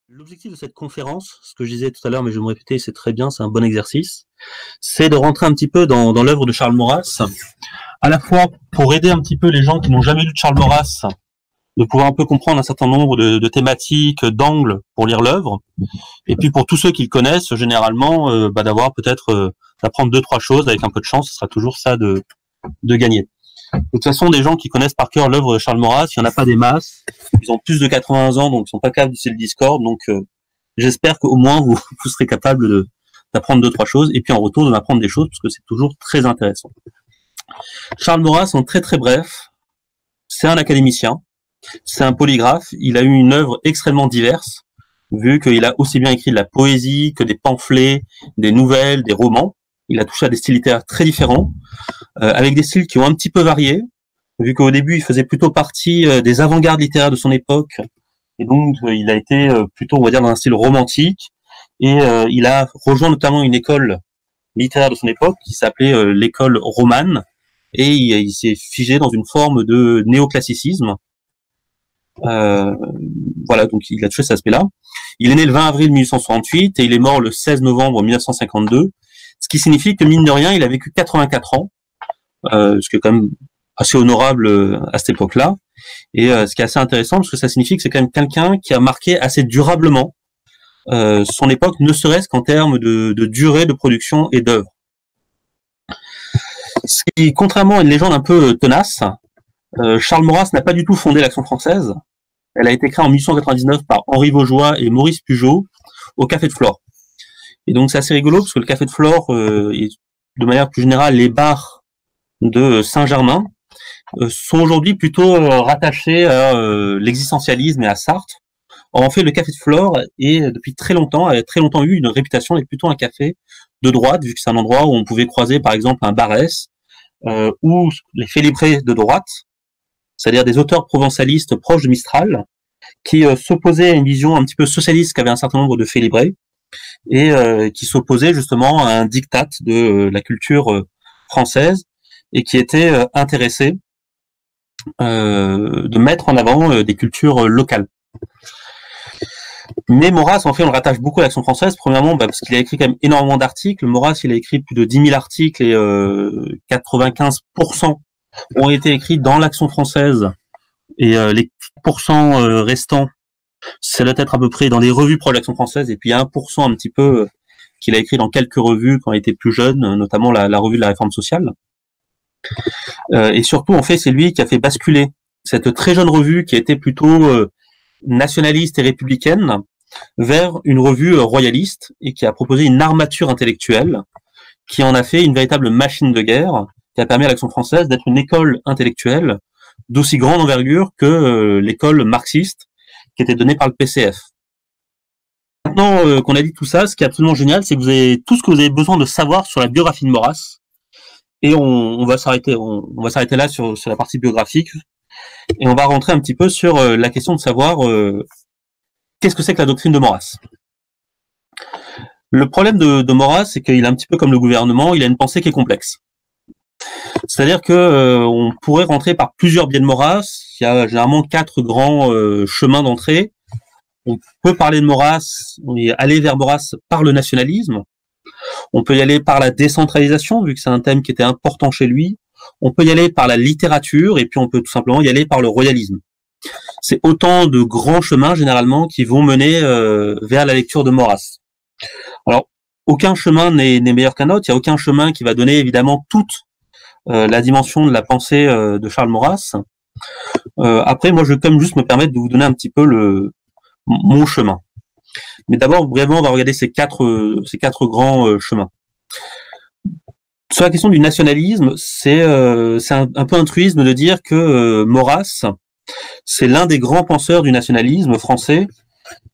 L'objectif de cette conférence, ce que je disais tout à l'heure, mais je vais me répéter, c'est très bien, c'est un bon exercice, c'est de rentrer un petit peu dans l'œuvre de Charles Maurras, à la fois pour aider un petit peu les gens qui n'ont jamais lu de Charles Maurras, de pouvoir un peu comprendre un certain nombre de thématiques, d'angles pour lire l'œuvre, et puis pour tous ceux qui le connaissent, généralement, d'avoir peut-être, d'apprendre deux, trois choses, avec un peu de chance, ce sera toujours ça de gagner. De toute façon, des gens qui connaissent par cœur l'œuvre de Charles Maurras, il n'y en a pas des masses. Ils ont plus de 80 ans, donc ils sont pas capables d'utiliser le Discord. Donc, j'espère qu'au moins vous serez capable d'apprendre deux, trois choses, et puis en retour de m'apprendre des choses, parce que c'est toujours très intéressant. Charles Maurras, en très très bref, c'est un académicien, c'est un polygraphe. Il a eu une œuvre extrêmement diverse, vu qu'il a aussi bien écrit de la poésie que des pamphlets, des nouvelles, des romans. Il a touché à des styles littéraires très différents, avec des styles qui ont un petit peu varié, vu qu'au début, il faisait plutôt partie des avant-gardes littéraires de son époque, et donc il a été plutôt, on va dire, dans un style romantique, et il a rejoint notamment une école littéraire de son époque, qui s'appelait l'école romane, et il s'est figé dans une forme de néoclassicisme. Voilà, donc il a touché cet aspect-là. Il est né le 20 avril 1868, et il est mort le 16 novembre 1952, ce qui signifie que, mine de rien, il a vécu 84 ans, ce qui est quand même assez honorable à cette époque-là. Et ce qui est assez intéressant, parce que ça signifie que c'est quand même quelqu'un qui a marqué assez durablement son époque, ne serait-ce qu'en termes de durée de production et d'œuvre. Ce qui, contrairement à une légende un peu tenace, Charles Maurras n'a pas du tout fondé l'Action française. Elle a été créée en 1899 par Henri Vaugeois et Maurice Pugeot au Café de Flore. Et donc c'est assez rigolo, parce que le Café de Flore, et de manière plus générale, les bars de Saint-Germain, sont aujourd'hui plutôt rattachés à l'existentialisme et à Sartre. Or, en fait, le Café de Flore est depuis très longtemps, a très longtemps eu une réputation d'être plutôt un café de droite, vu que c'est un endroit où on pouvait croiser, par exemple, un Barrès, ou les Félibrés de droite, c'est-à-dire des auteurs provençalistes proches de Mistral, qui s'opposaient à une vision un petit peu socialiste qu'avait un certain nombre de Félibrés, et qui s'opposaient justement à un diktat de la culture française, et qui étaient intéressés de mettre en avant des cultures locales. Mais Maurras, en fait, on le rattache beaucoup à l'Action française, premièrement parce qu'il a écrit quand même énormément d'articles. Maurras, il a écrit plus de 10 000 articles, et 95% ont été écrits dans l'Action française, et les 4% restants, ça doit être à peu près dans des revues proches de l'Action française, et puis il y a 1% un petit peu qu'il a écrit dans quelques revues quand il était plus jeune, notamment la revue de la Réforme sociale. Et surtout, en fait, c'est lui qui a fait basculer cette très jeune revue qui était plutôt nationaliste et républicaine vers une revue royaliste, et qui a proposé une armature intellectuelle qui en a fait une véritable machine de guerre, qui a permis à l'Action française d'être une école intellectuelle d'aussi grande envergure que l'école marxiste qui était donnée par le PCF. Maintenant qu'on a dit tout ça, ce qui est absolument génial, c'est que vous avez tout ce que vous avez besoin de savoir sur la biographie de Maurras, et on va s'arrêter là sur la partie biographique, et on va rentrer un petit peu sur la question de savoir qu'est-ce que c'est que la doctrine de Maurras. Le problème de Maurras, c'est qu'il est un petit peu comme le gouvernement, il a une pensée qui est complexe. C'est-à-dire que on pourrait rentrer par plusieurs biais de Maurras. Il y a généralement 4 grands chemins d'entrée. On peut parler de Maurras, aller vers Maurras par le nationalisme. On peut y aller par la décentralisation, vu que c'est un thème qui était important chez lui. On peut y aller par la littérature, et puis on peut tout simplement y aller par le royalisme. C'est autant de grands chemins, généralement, qui vont mener vers la lecture de Maurras. Alors, aucun chemin n'est meilleur qu'un autre. Il n'y a aucun chemin qui va donner, évidemment, toute la dimension de la pensée de Charles Maurras. Après, moi, je vais quand même juste me permettre de vous donner un petit peu mon chemin. Mais d'abord, vraiment, on va regarder ces quatre grands chemins. Sur la question du nationalisme, c'est un peu un truisme de dire que Maurras, c'est l'un des grands penseurs du nationalisme français,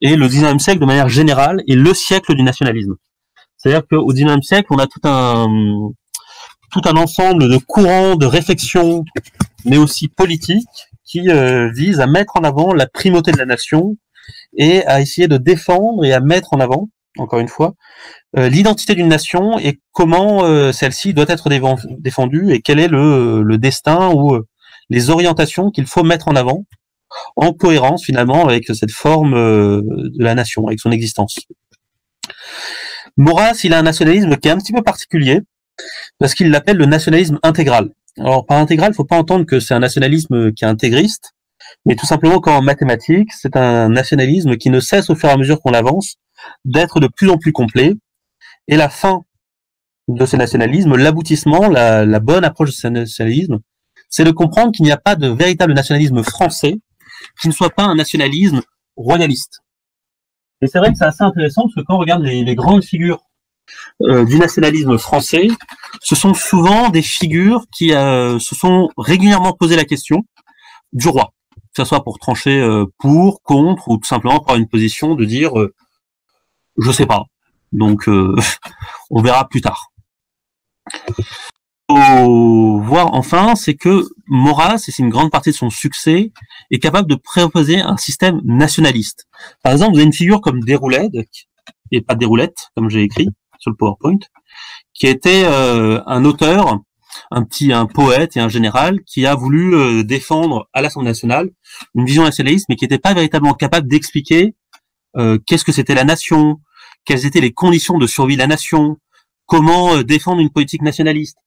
et le 19e siècle, de manière générale, est le siècle du nationalisme. C'est-à-dire qu'au 19e siècle, on a tout un ensemble de courants, de réflexions, mais aussi politiques, qui visent à mettre en avant la primauté de la nation, et à essayer de défendre et à mettre en avant, encore une fois, l'identité d'une nation, et comment celle-ci doit être défendue, et quel est le destin ou les orientations qu'il faut mettre en avant en cohérence finalement avec cette forme de la nation, avec son existence. Maurras, il a un nationalisme qui est un petit peu particulier, parce qu'il l'appelle le nationalisme intégral. Alors par intégral, il faut pas entendre que c'est un nationalisme qui est intégriste, mais tout simplement comme en mathématiques, c'est un nationalisme qui ne cesse au fur et à mesure qu'on avance d'être de plus en plus complet, et la fin de ce nationalisme, l'aboutissement, la bonne approche de ce nationalisme, c'est de comprendre qu'il n'y a pas de véritable nationalisme français qui ne soit pas un nationalisme royaliste. Et c'est vrai que c'est assez intéressant parce que quand on regarde les grandes figures du nationalisme français, ce sont souvent des figures qui se sont régulièrement posé la question du roi, que ce soit pour trancher pour, contre, ou tout simplement par une position de dire je sais pas, donc on verra plus tard. Faut voir enfin, c'est que Maurras, et c'est une grande partie de son succès, est capable de proposer un système nationaliste. Par exemple, vous avez une figure comme Déroulède, et pas Déroulette, comme j'ai écrit sur le PowerPoint, qui était un auteur, un poète et un général qui a voulu défendre à l'Assemblée nationale une vision nationaliste, mais qui n'était pas véritablement capable d'expliquer qu'est-ce que c'était la nation, quelles étaient les conditions de survie de la nation, comment défendre une politique nationaliste.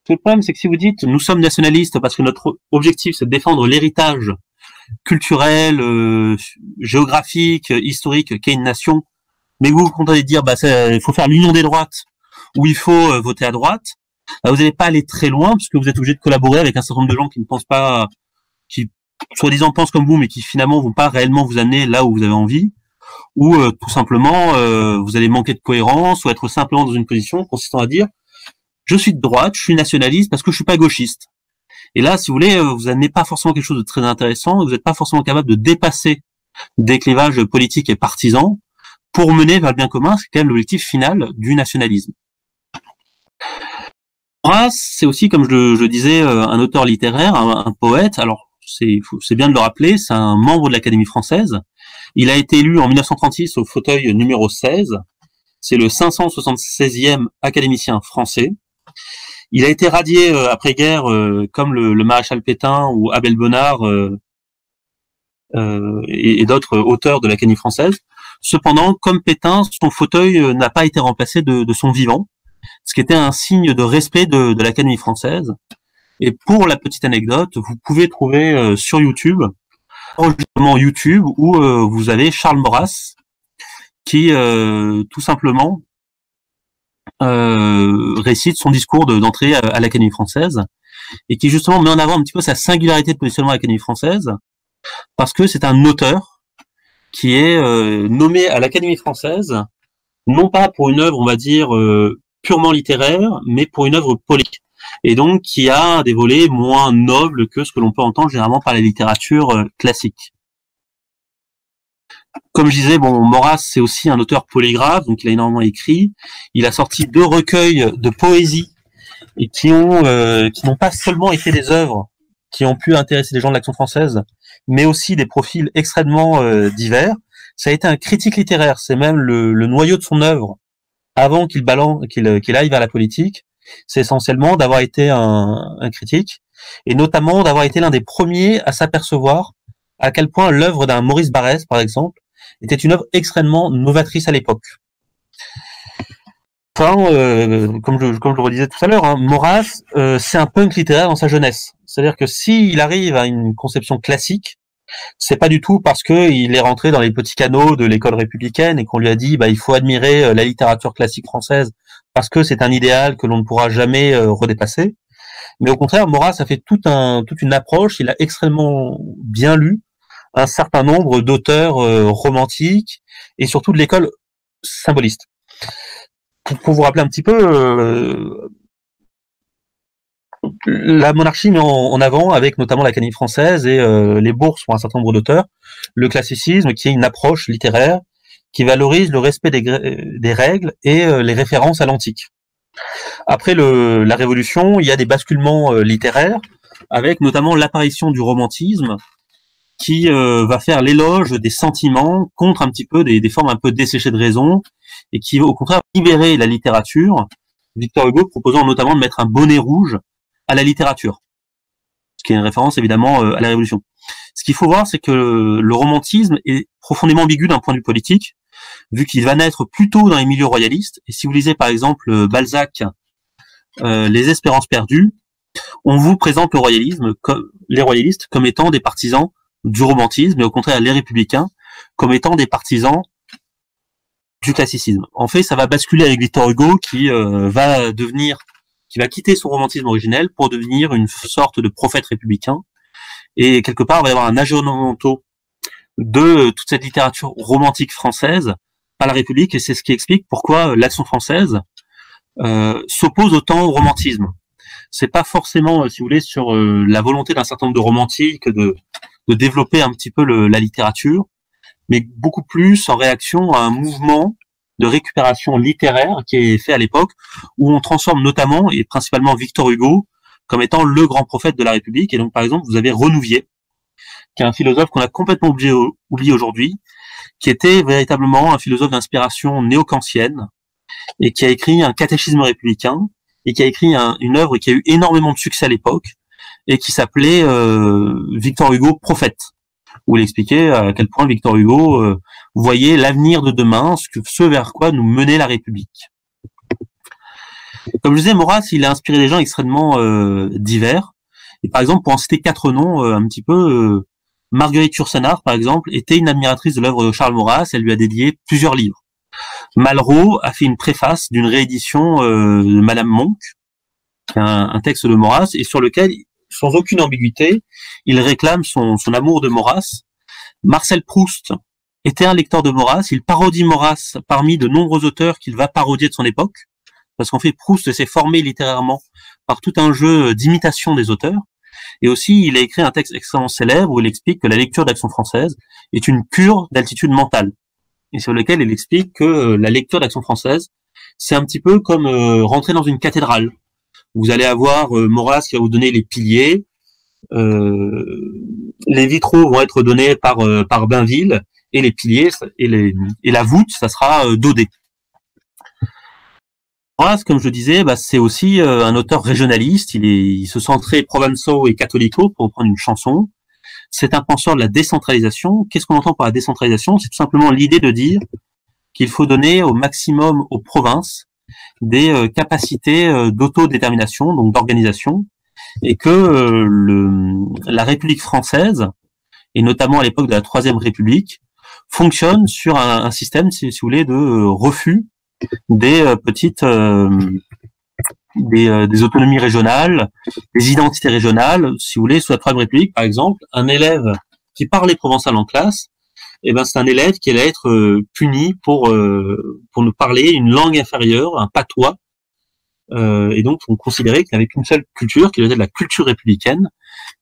Le problème, c'est que si vous dites nous sommes nationalistes parce que notre objectif c'est de défendre l'héritage culturel, géographique, historique qu'est une nation, mais vous comptez dire il faut faire l'union des droites ou il faut voter à droite, vous n'allez pas aller très loin parce que vous êtes obligé de collaborer avec un certain nombre de gens qui ne pensent pas, qui soi-disant pensent comme vous, mais qui finalement vont pas réellement vous amener là où vous avez envie, ou tout simplement vous allez manquer de cohérence ou être simplement dans une position consistant à dire je suis de droite, je suis nationaliste parce que je suis pas gauchiste. Et là, si vous voulez, vous n'amenez pas forcément quelque chose de très intéressant, vous n'êtes pas forcément capable de dépasser des clivages politiques et partisans pour mener vers le bien commun, c'est quand même l'objectif final du nationalisme. Maurras, c'est aussi, comme je disais, un auteur littéraire, un poète. Alors, c'est bien de le rappeler, c'est un membre de l'Académie française. Il a été élu en 1936 au fauteuil numéro 16. C'est le 576e académicien français. Il a été radié après-guerre comme le maréchal Pétain ou Abel Bonnard et d'autres auteurs de l'Académie française. Cependant, comme Pétain, son fauteuil n'a pas été remplacé de son vivant, ce qui était un signe de respect de l'Académie française. Et pour la petite anecdote, vous pouvez trouver sur YouTube, enregistrement YouTube, où vous avez Charles Maurras qui tout simplement récite son discours d'entrée à l'Académie française et qui justement met en avant un petit peu sa singularité de positionnement à l'Académie française parce que c'est un auteur qui est nommé à l'Académie française non pas pour une œuvre on va dire purement littéraire mais pour une œuvre politique et donc qui a des volets moins nobles que ce que l'on peut entendre généralement par la littérature classique. Comme je disais, Maurras, c'est aussi un auteur polygraphe, donc il a énormément écrit. Il a sorti 2 recueils de poésie et qui n'ont pas seulement été des œuvres qui ont pu intéresser les gens de l'Action française, mais aussi des profils extrêmement divers. Ça a été un critique littéraire, c'est même le noyau de son œuvre avant qu'il aille vers la politique. C'est essentiellement d'avoir été un critique et notamment d'avoir été l'un des premiers à s'apercevoir à quel point l'œuvre d'un Maurice Barrès, par exemple, était une œuvre extrêmement novatrice à l'époque. Enfin, comme je le redisais tout à l'heure, Maurras, c'est un punk littéraire dans sa jeunesse. C'est-à-dire que s'il arrive à une conception classique, c'est pas du tout parce que il est rentré dans les petits canaux de l'école républicaine et qu'on lui a dit il faut admirer la littérature classique française parce que c'est un idéal que l'on ne pourra jamais redépasser. Mais au contraire, Maurras a fait toute une approche, il a extrêmement bien lu un certain nombre d'auteurs romantiques et surtout de l'école symboliste. Pour vous rappeler un petit peu, la monarchie met en avant, avec notamment l'Académie française et les bourses pour un certain nombre d'auteurs, le classicisme qui est une approche littéraire qui valorise le respect des règles et les références à l'antique. Après la Révolution, il y a des basculements littéraires, avec notamment l'apparition du romantisme, qui va faire l'éloge des sentiments contre un petit peu des formes un peu desséchées de raison, et qui va au contraire libérer la littérature, Victor Hugo proposant notamment de mettre un bonnet rouge à la littérature, ce qui est une référence évidemment à la Révolution. Ce qu'il faut voir, c'est que le romantisme est profondément ambigu d'un point de vue politique, vu qu'il va naître plutôt dans les milieux royalistes. Et si vous lisez par exemple Balzac, Les Espérances perdues, on vous présente les royalistes comme étant des partisans du romantisme, et au contraire les républicains comme étant des partisans du classicisme. En fait, ça va basculer avec Victor Hugo qui va quitter son romantisme originel pour devenir une sorte de prophète républicain. Et quelque part, il va y avoir un aggiornamento de toute cette littérature romantique française par la République, et c'est ce qui explique pourquoi l'Action française s'oppose autant au romantisme. C'est pas forcément, si vous voulez, sur la volonté d'un certain nombre de romantiques de développer un petit peu la littérature, mais beaucoup plus en réaction à un mouvement de récupération littéraire qui est fait à l'époque, où on transforme notamment et principalement Victor Hugo comme étant le grand prophète de la République. Et donc, par exemple, vous avez Renouvier, qui est un philosophe qu'on a complètement oublié aujourd'hui, qui était véritablement un philosophe d'inspiration néo-kantienne, et qui a écrit un catéchisme républicain, et qui a écrit une œuvre qui a eu énormément de succès à l'époque, et qui s'appelait Victor Hugo prophète, où il expliquait à quel point Victor Hugo voyait l'avenir de demain, ce vers quoi nous menait la République. Comme je disais, Maurras, il a inspiré des gens extrêmement divers. Et par exemple, pour en citer 4 noms un petit peu, Marguerite Yourcenar, par exemple, était une admiratrice de l'œuvre de Charles Maurras. Elle lui a dédié plusieurs livres. Malraux a fait une préface d'une réédition de Madame Monk, qui est un texte de Maurras, et sur lequel, sans aucune ambiguïté, il réclame son amour de Maurras. Marcel Proust était un lecteur de Maurras. Il parodie Maurras parmi de nombreux auteurs qu'il va parodier de son époque, parce qu'en fait, Proust s'est formé littérairement par tout un jeu d'imitation des auteurs. Et aussi, il a écrit un texte extrêmement célèbre où il explique que la lecture d'Action française est une cure d'altitude mentale. Et sur lequel il explique que la lecture d'Action française, c'est un petit peu comme rentrer dans une cathédrale. Vous allez avoir Maurras qui va vous donner les piliers, les vitraux vont être donnés par Bainville, et les piliers et la voûte, ça sera Daudet. Maurras, comme je disais, c'est aussi un auteur régionaliste. Il se sent très provençaux et catholico, pour reprendre une chanson. C'est un penseur de la décentralisation. Qu'est-ce qu'on entend par la décentralisation? C'est tout simplement l'idée de dire qu'il faut donner au maximum aux provinces des capacités d'autodétermination, donc d'organisation, et que la République française, et notamment à l'époque de la Troisième République, fonctionne sur un système, si vous voulez, de refus des des autonomies régionales, des identités régionales. Si vous voulez, sous la Troisième République, par exemple, un élève qui parlait provençal en classe, c'est un élève qui allait être puni pour nous parler une langue inférieure, un patois, et donc on considérait qu'il n'y avait qu'une seule culture, qui était de la culture républicaine,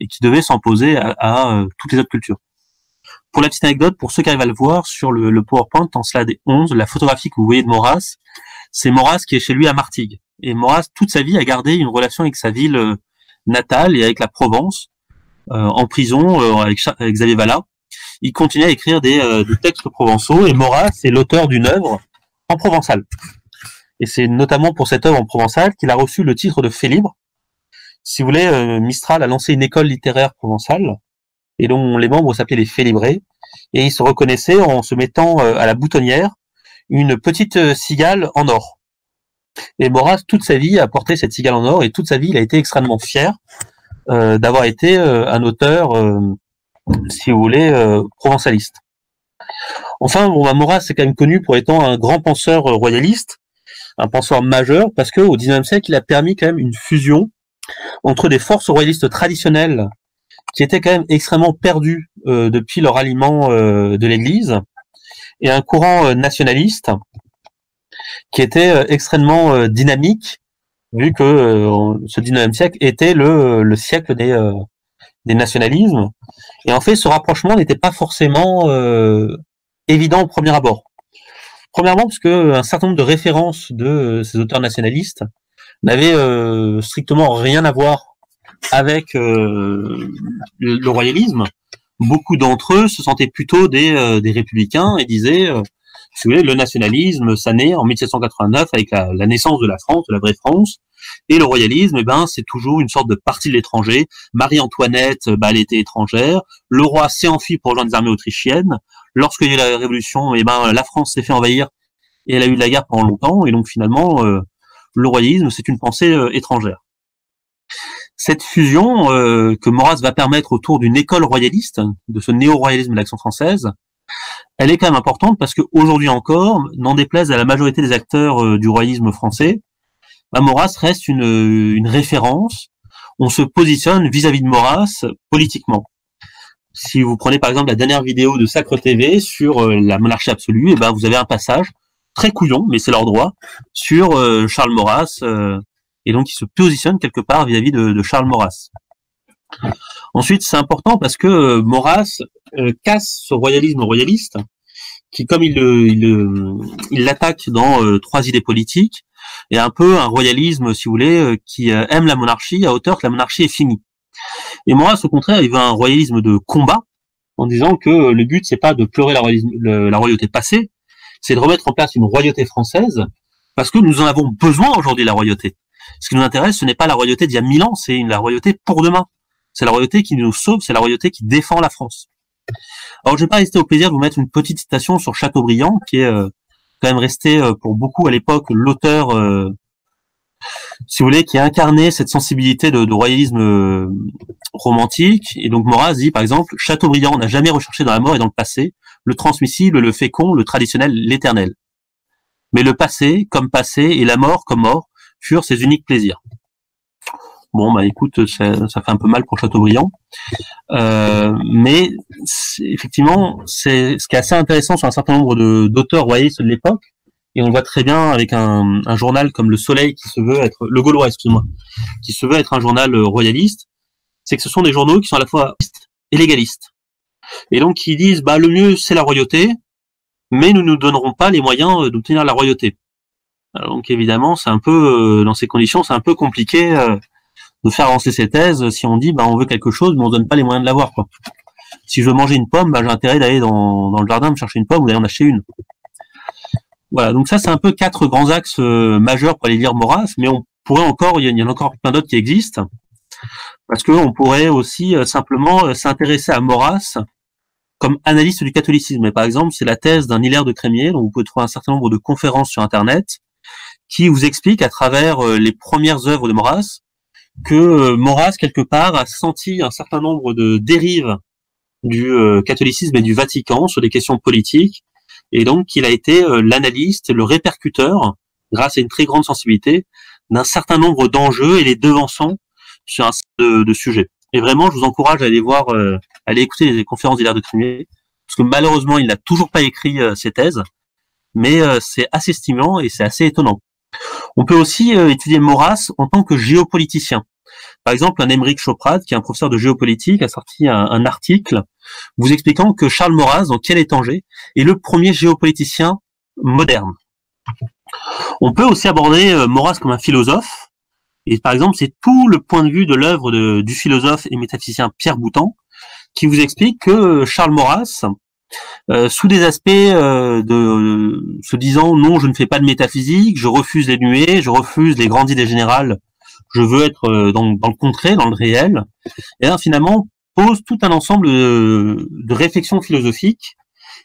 et qui devait s'imposer à toutes les autres cultures. Pour la petite anecdote, pour ceux qui arrivent à le voir sur le PowerPoint en slide 11, la photographie que vous voyez de Maurras, c'est Maurras qui est chez lui à Martigues. Et Maurras, toute sa vie, a gardé une relation avec sa ville natale et avec la Provence, en prison, avec Xavier Vallat. Il continue à écrire des textes provençaux, et Maurras est l'auteur d'une œuvre en provençal. Et c'est notamment pour cette œuvre en provençal qu'il a reçu le titre de Fait libre. Si vous voulez, Mistral a lancé une école littéraire provençale, et dont les membres s'appelaient les Félibrés, et ils se reconnaissaient en se mettant à la boutonnière une petite cigale en or. Et Maurras, toute sa vie, a porté cette cigale en or, et toute sa vie, il a été extrêmement fier d'avoir été un auteur, si vous voulez, provençaliste. Enfin, Maurras est quand même connu pour étant un grand penseur royaliste, un penseur majeur, parce que au XIXe siècle, il a permis quand même une fusion entre des forces royalistes traditionnelles qui étaient quand même extrêmement perdues depuis leur ralliement de l'Église, et un courant nationaliste qui était extrêmement dynamique, vu que ce XIXe siècle était le siècle des nationalismes. Et en fait, ce rapprochement n'était pas forcément évident au premier abord. Premièrement, parce que un certain nombre de références de ces auteurs nationalistes n'avaient strictement rien à voir avec le royalisme. Beaucoup d'entre eux se sentaient plutôt des républicains et disaient, si vous voulez, le nationalisme, ça naît en 1789 avec la naissance de la France, de la vraie France, Et le royalisme, c'est toujours une sorte de parti de l'étranger. Marie-Antoinette, elle était étrangère. Le roi s'est enfui pour rejoindre les armées autrichiennes. Lorsqu'il y a eu la Révolution, la France s'est fait envahir et elle a eu de la guerre pendant longtemps. Et donc finalement, le royalisme, c'est une pensée étrangère. Cette fusion que Maurras va permettre autour d'une école royaliste, de ce néo-royalisme de l'Action française, elle est quand même importante parce qu'aujourd'hui encore, n'en déplaise à la majorité des acteurs du royalisme français, Maurras reste une référence. On se positionne vis-à-vis de Maurras politiquement. Si vous prenez par exemple la dernière vidéo de Sacre TV sur la monarchie absolue, vous avez un passage très couillon, mais c'est leur droit, sur Charles Maurras, et donc il se positionne quelque part vis-à-vis de Charles Maurras. Ensuite, c'est important parce que Maurras casse ce royalisme royaliste, qui, comme il l'attaque dans trois idées politiques, est un peu un royalisme, si vous voulez, qui aime la monarchie à hauteur que la monarchie est finie. Et Maurras, au contraire, il veut un royalisme de combat, en disant que le but, c'est pas de pleurer la royauté passée, c'est de remettre en place une royauté française, parce que nous en avons besoin aujourd'hui, la royauté. Ce qui nous intéresse, ce n'est pas la royauté d'il y a 1000 ans, c'est la royauté pour demain. C'est la royauté qui nous sauve, c'est la royauté qui défend la France. Alors, je vais pas rester au plaisir de vous mettre une petite citation sur Chateaubriand, qui est quand même resté pour beaucoup à l'époque l'auteur, si vous voulez, qui a incarné cette sensibilité de royalisme romantique. Et donc Maurras dit, par exemple, Chateaubriand n'a jamais recherché dans la mort et dans le passé le transmissible, le fécond, le traditionnel, l'éternel. Mais le passé comme passé et la mort comme mort furent ses uniques plaisirs. Bon, écoute, ça fait un peu mal pour Chateaubriand. Mais effectivement, c'est ce qui est assez intéressant sur un certain nombre d'auteurs royalistes de l'époque, et on le voit très bien avec un journal comme Le Soleil qui se veut être, Le Gaulois, excuse-moi, qui se veut être un journal royaliste, c'est que ce sont des journaux qui sont à la fois et légalistes. Et donc qui disent, le mieux c'est la royauté, mais nous ne donnerons pas les moyens d'obtenir la royauté. Alors, donc évidemment, c'est un peu, dans ces conditions, c'est un peu compliqué de faire avancer ces thèses si on dit, on veut quelque chose, mais on donne pas les moyens de l'avoir, quoi. Si je veux manger une pomme, j'ai intérêt d'aller dans le jardin me chercher une pomme ou d'aller en acheter une. Voilà, donc ça c'est un peu 4 grands axes majeurs pour aller lire Maurras, mais on pourrait encore, il y en a encore plein d'autres qui existent, parce que on pourrait aussi simplement s'intéresser à Maurras comme analyste du catholicisme. Et par exemple, c'est la thèse d'un Hilaire de Crémier, dont vous pouvez trouver un certain nombre de conférences sur Internet, qui vous explique à travers les premières œuvres de Maurras que Maurras, quelque part, a senti un certain nombre de dérives du catholicisme et du Vatican sur des questions politiques, et donc il a été l'analyste, le répercuteur, grâce à une très grande sensibilité, d'un certain nombre d'enjeux et les devançant sur un certain nombre de sujets. Et vraiment, je vous encourage à aller voir, aller écouter les conférences d'Hilaire de Crémier, parce que malheureusement, il n'a toujours pas écrit ses thèses, mais c'est assez stimulant et c'est assez étonnant. On peut aussi étudier Maurras en tant que géopoliticien. Par exemple, un Émeric Choprade, qui est un professeur de géopolitique, a sorti un article vous expliquant que Charles Maurras, dans Quel est Angers, est le premier géopoliticien moderne. On peut aussi aborder Maurras comme un philosophe, et par exemple, c'est tout le point de vue de l'œuvre du philosophe et métaphysicien Pierre Boutan, qui vous explique que Charles Maurras, sous des aspects se disant non, je ne fais pas de métaphysique, je refuse les nuées, je refuse les grandes idées générales, je veux être dans le concret, dans le réel, et là, finalement pose tout un ensemble de réflexions philosophiques,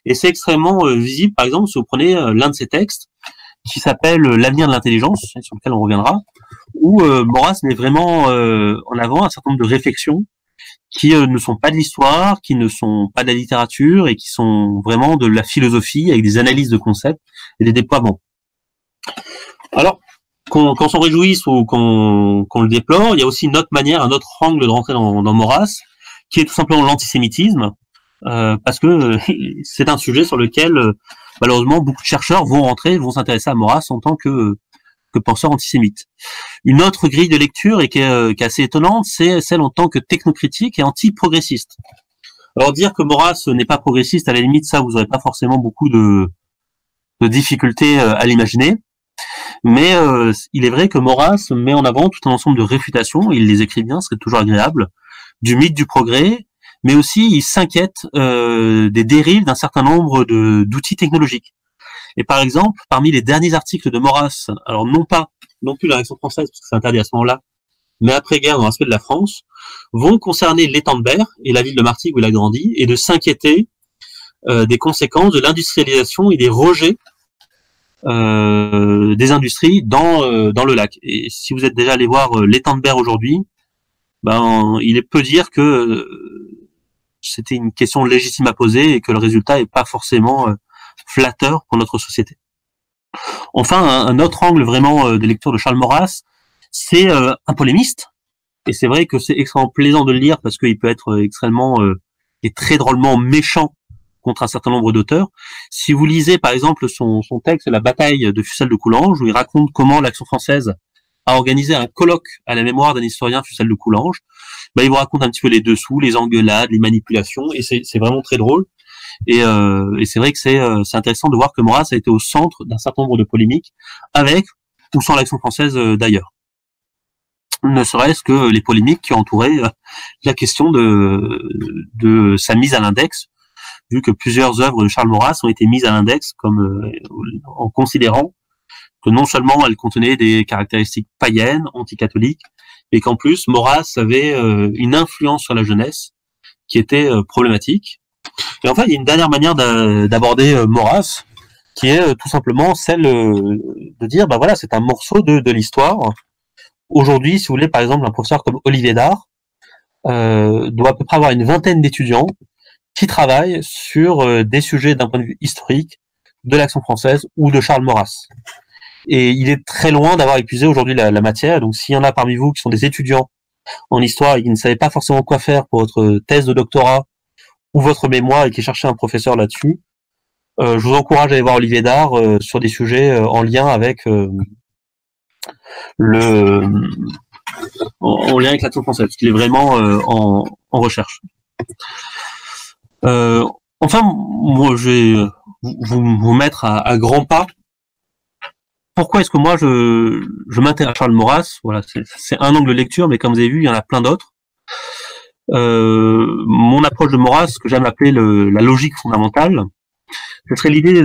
et c'est extrêmement visible. Par exemple, si vous prenez l'un de ses textes qui s'appelle L'avenir de l'intelligence, sur lequel on reviendra, où Maurras met vraiment en avant un certain nombre de réflexions qui ne sont pas de l'histoire, qui ne sont pas de la littérature, et qui sont vraiment de la philosophie, avec des analyses de concepts et des déploiements. Alors, qu'on s'en réjouisse ou qu'on le déplore, il y a aussi une autre manière, un autre angle de rentrer dans Maurras, qui est tout simplement l'antisémitisme, parce que c'est un sujet sur lequel, malheureusement, beaucoup de chercheurs vont s'intéresser à Maurras en tant que penseur antisémite. Une autre grille de lecture, et qui est assez étonnante, c'est celle en tant que technocritique et anti-progressiste. Alors dire que Maurras n'est pas progressiste, à la limite, ça, vous n'aurez pas forcément beaucoup de difficultés à l'imaginer. Mais il est vrai que Maurras met en avant tout un ensemble de réfutations, il les écrit bien, ce qui est toujours agréable, du mythe du progrès, mais aussi il s'inquiète des dérives d'un certain nombre d'outils technologiques. Et par exemple, parmi les derniers articles de Maurras, alors non pas non plus la Révolution française, parce que c'est interdit à ce moment-là, mais après-guerre dans l'aspect de la France, vont concerner l'étang de Berre et la ville de Martigues où il a grandi, et de s'inquiéter des conséquences de l'industrialisation et des rejets des industries dans le lac. Et si vous êtes déjà allé voir l'étang de Berre aujourd'hui, ben il est peu dire que c'était une question légitime à poser et que le résultat est pas forcément flatteur pour notre société. Enfin, un autre angle vraiment de lecture de Charles Maurras, c'est un polémiste. Et c'est vrai que c'est extrêmement plaisant de le lire parce qu'il peut être extrêmement et très drôlement méchant contre un certain nombre d'auteurs. Si vous lisez par exemple son texte La bataille de Fussel de Coulanges, où il raconte comment l'Action française a organisé un colloque à la mémoire d'un historien, Fussel de Coulanges, ben, il vous raconte un petit peu les dessous, les engueulades, les manipulations, et c'est vraiment très drôle. Et c'est vrai que c'est intéressant de voir que Maurras a été au centre d'un certain nombre de polémiques, avec ou sans l'Action française d'ailleurs. Ne serait-ce que les polémiques qui entouraient la question de sa mise à l'index, vu que plusieurs œuvres de Charles Maurras ont été mises à l'index comme en considérant que non seulement elles contenaient des caractéristiques païennes, anticatholiques, mais qu'en plus Maurras avait une influence sur la jeunesse qui était problématique. Et enfin, il y a une dernière manière d'aborder Maurras, qui est tout simplement celle de dire, bah voilà, c'est un morceau de l'histoire. Aujourd'hui, si vous voulez, par exemple, un professeur comme Olivier Dard doit à peu près avoir une vingtaine d'étudiants qui travaillent sur des sujets d'un point de vue historique de l'Action française ou de Charles Maurras. Et il est très loin d'avoir épuisé aujourd'hui la matière. Donc, s'il y en a parmi vous qui sont des étudiants en histoire et qui ne savaient pas forcément quoi faire pour votre thèse de doctorat ou votre mémoire et qui cherchaient un professeur là-dessus, je vous encourage à aller voir Olivier Dard sur des sujets en lien avec le en lien avec l'Action française, parce qu'il est vraiment en recherche. Enfin, moi, je vais vous mettre à grands pas. Pourquoi est-ce que moi je m'intéresse à Charles Maurras? Voilà, c'est un angle de lecture, mais comme vous avez vu, il y en a plein d'autres. Mon approche de Maurras, ce que j'aime appeler la logique fondamentale, ce serait l'idée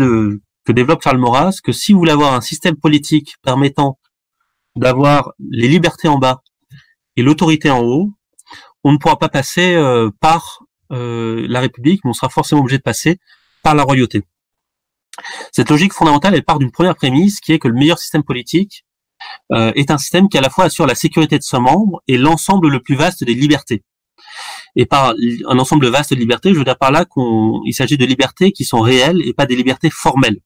que développe Charles Maurras, que si vous voulez avoir un système politique permettant d'avoir les libertés en bas et l'autorité en haut, on ne pourra pas passer par la République, mais on sera forcément obligé de passer par la royauté. Cette logique fondamentale, elle part d'une première prémisse qui est que le meilleur système politique est un système qui à la fois assure la sécurité de ses membres et l'ensemble le plus vaste des libertés. Et par un ensemble vaste de libertés, je veux dire par là qu'il s'agit de libertés qui sont réelles et pas des libertés formelles.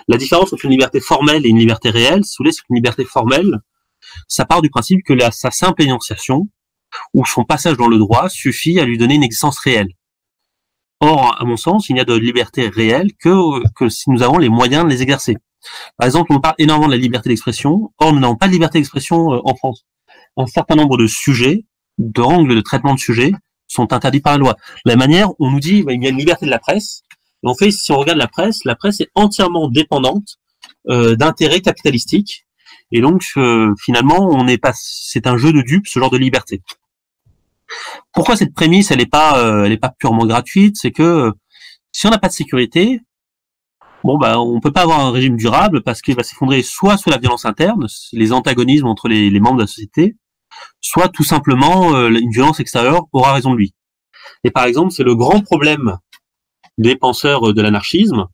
La différence entre une liberté formelle et une liberté réelle, si vous voulez, c'est qu'une liberté formelle, ça part du principe que sa simple énonciation ou son passage dans le droit suffit à lui donner une existence réelle. Or, à mon sens, il n'y a de liberté réelle que si nous avons les moyens de les exercer. Par exemple, on parle énormément de la liberté d'expression, or nous n'avons pas de liberté d'expression en France. Un certain nombre de sujets, d'angles de traitement de sujets, sont interdits par la loi. De la manière, on nous dit, il y a une liberté de la presse, et en fait, si on regarde la presse est entièrement dépendante d'intérêts capitalistiques, et donc finalement, c'est un jeu de dupes, ce genre de liberté. Pourquoi cette prémisse, elle est pas purement gratuite, c'est que si on n'a pas de sécurité, on peut pas avoir un régime durable parce qu'il va s'effondrer soit sous la violence interne, les antagonismes entre les membres de la société, soit tout simplement une violence extérieure aura raison de lui. Et par exemple, c'est le grand problème des penseurs de l'anarchisme,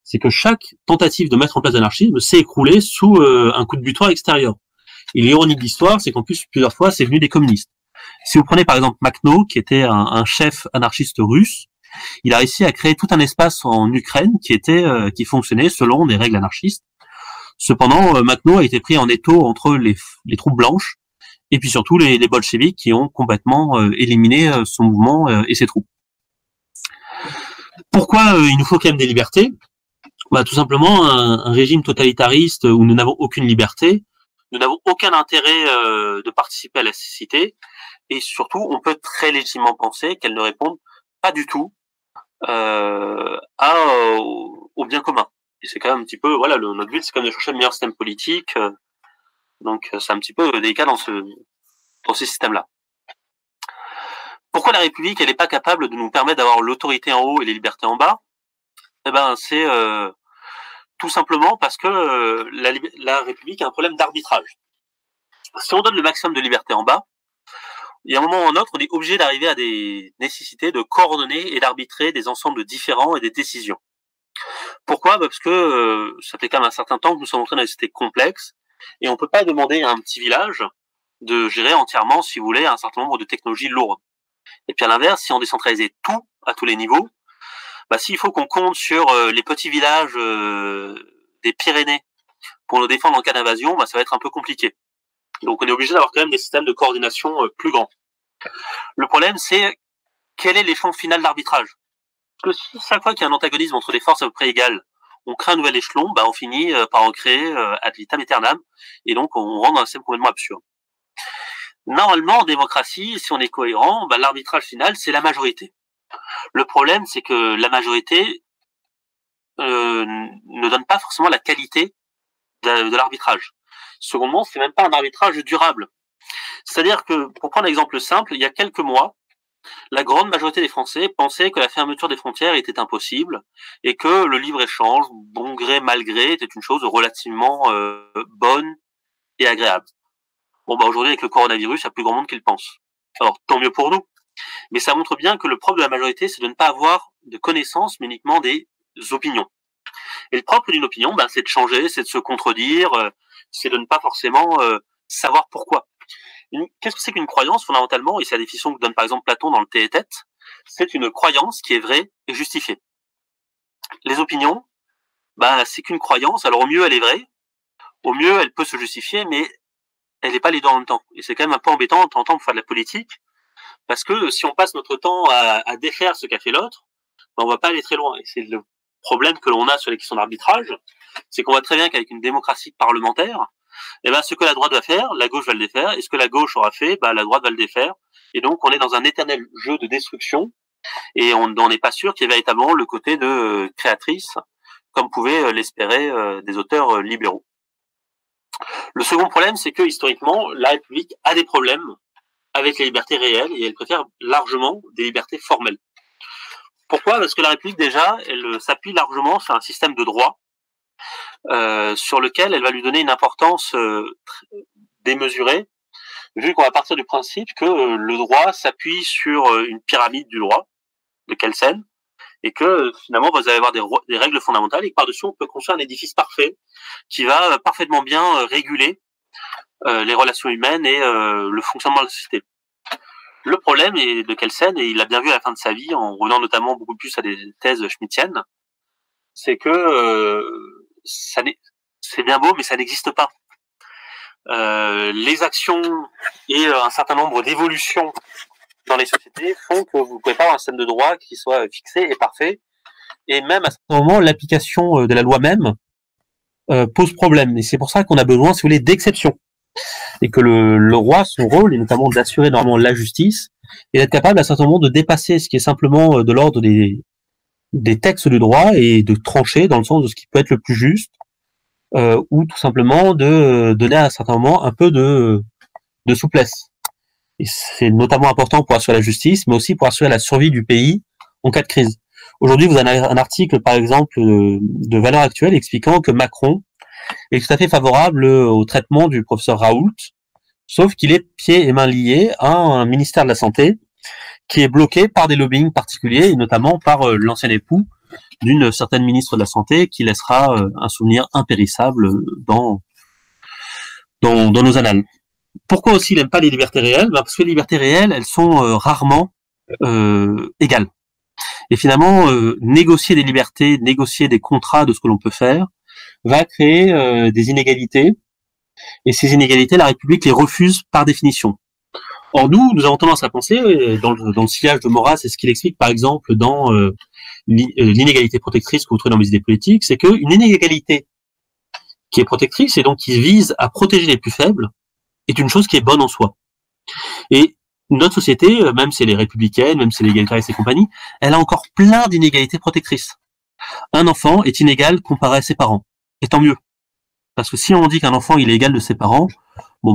c'est que chaque tentative de mettre en place l'anarchisme s'est écroulée sous un coup de butoir extérieur. Et l'ironie de l'histoire, c'est qu'en plus, plusieurs fois, c'est venu des communistes. Si vous prenez par exemple Makhno, qui était un chef anarchiste russe, il a réussi à créer tout un espace en Ukraine qui fonctionnait selon des règles anarchistes. Cependant, Makhno a été pris en étau entre les troupes blanches et puis surtout les bolcheviks qui ont complètement éliminé son mouvement et ses troupes. Pourquoi il nous faut quand même des libertés? Tout simplement, un régime totalitariste où nous n'avons aucune liberté, nous n'avons aucun intérêt de participer à la société, et surtout, on peut très légitimement penser qu'elles ne répondent pas du tout au bien commun. Et c'est quand même un petit peu, voilà, notre but, c'est quand même de chercher le meilleur système politique, donc c'est un petit peu délicat dans ces systèmes-là. Pourquoi la République, elle n'est pas capable de nous permettre d'avoir l'autorité en haut et les libertés en bas? C'est Tout simplement parce que la République a un problème d'arbitrage. Si on donne le maximum de liberté en bas, il y a un moment ou un autre, on est obligé d'arriver à des nécessités de coordonner et d'arbitrer des ensembles différents et des décisions. Pourquoi ? Parce que ça fait quand même un certain temps que nous sommes entrés dans des sociétés complexes et on ne peut pas demander à un petit village de gérer entièrement, si vous voulez, un certain nombre de technologies lourdes. Et puis à l'inverse, si on décentralisait tout à tous les niveaux, s'il faut qu'on compte sur les petits villages des Pyrénées pour nous défendre en cas d'invasion, ça va être un peu compliqué. Donc on est obligé d'avoir quand même des systèmes de coordination plus grands. Le problème, c'est quel est l'échelon final d'arbitrage ? Parce que si chaque fois qu'il y a un antagonisme entre des forces à peu près égales, on crée un nouvel échelon, on finit par recréer ad vitam aeternam, et donc on rentre dans un système complètement absurde. Normalement, en démocratie, si on est cohérent, l'arbitrage final, c'est la majorité. Le problème, c'est que la majorité ne donne pas forcément la qualité de l'arbitrage. Secondement, c'est même pas un arbitrage durable. C'est-à-dire que, pour prendre un exemple simple, il y a quelques mois, la grande majorité des Français pensaient que la fermeture des frontières était impossible et que le libre-échange, bon gré, mal gré, était une chose relativement bonne et agréable. Aujourd'hui, avec le coronavirus, il y a plus grand monde qui le pense. Alors, tant mieux pour nous. Mais ça montre bien que le propre de la majorité, c'est de ne pas avoir de connaissances, mais uniquement des opinions. Et le propre d'une opinion, c'est de changer, c'est de se contredire, c'est de ne pas forcément savoir pourquoi. Qu'est-ce que c'est qu'une croyance, fondamentalement? Et c'est la définition que donne par exemple Platon dans le Thé et Tête. C'est une croyance qui est vraie et justifiée. Les opinions, c'est qu'une croyance. Alors au mieux, elle est vraie. Au mieux, elle peut se justifier, mais elle n'est pas les deux en même temps. Et c'est quand même un peu embêtant de temps en temps pour faire de la politique. Parce que si on passe notre temps à défaire ce qu'a fait l'autre, on va pas aller très loin. Et c'est le problème que l'on a sur les questions d'arbitrage. C'est qu'on voit très bien qu'avec une démocratie parlementaire, ce que la droite va faire, la gauche va le défaire, et ce que la gauche aura fait, la droite va le défaire. Et donc, on est dans un éternel jeu de destruction, et on n'est pas sûr qu'il y ait véritablement le côté de créatrice, comme pouvaient l'espérer des auteurs libéraux. Le second problème, c'est que, historiquement, la République a des problèmes avec les libertés réelles, et elle préfère largement des libertés formelles. Pourquoi ? Parce que la République, déjà, elle s'appuie largement sur un système de droit, sur lequel elle va lui donner une importance démesurée, vu qu'on va partir du principe que le droit s'appuie sur une pyramide du droit de Kelsen, et que finalement vous allez avoir des règles fondamentales, et que par-dessus on peut construire un édifice parfait qui va parfaitement bien réguler les relations humaines et le fonctionnement de la société. Le problème est de Kelsen, et il l'a bien vu à la fin de sa vie, en revenant notamment beaucoup plus à des thèses schmittiennes, c'est que c'est bien beau, mais ça n'existe pas. Les actions et un certain nombre d'évolutions dans les sociétés font que vous ne pouvez pas avoir un système de droit qui soit fixé et parfait. Et même à ce moment, l'application de la loi même pose problème. Et c'est pour ça qu'on a besoin, si vous voulez, d'exceptions. Et que le roi, son rôle est notamment d'assurer normalement la justice et d'être capable à certains moments de dépasser ce qui est simplement de l'ordre des textes de droit et de trancher dans le sens de ce qui peut être le plus juste, ou tout simplement de donner à un certain moment un peu de souplesse. Et c'est notamment important pour assurer la justice, mais aussi pour assurer la survie du pays en cas de crise. Aujourd'hui, vous avez un article, par exemple, de Valeurs Actuelles expliquant que Macron est tout à fait favorable au traitement du professeur Raoult, sauf qu'il est pieds et mains liés à un ministère de la Santé qui est bloqué par des lobbying particuliers, et notamment par l'ancien époux d'une certaine ministre de la Santé qui laissera un souvenir impérissable dans nos annales. Pourquoi aussi il n'aime pas les libertés réelles ? Parce que les libertés réelles, elles sont rarement égales. Et finalement, négocier des libertés, négocier des contrats de ce que l'on peut faire, va créer des inégalités. Et ces inégalités, la République les refuse par définition. Or, nous avons tendance à penser, dans le sillage de Maurras, c'est ce qu'il explique par exemple dans l'inégalité protectrice que vous trouvez dans mes idées politiques, c'est qu'une inégalité qui est protectrice et donc qui vise à protéger les plus faibles est une chose qui est bonne en soi. Et notre société, même si elle est républicaine, même si elle est égalitariste et compagnie, elle a encore plein d'inégalités protectrices. Un enfant est inégal comparé à ses parents. Et tant mieux. Parce que si on dit qu'un enfant il est égal de ses parents,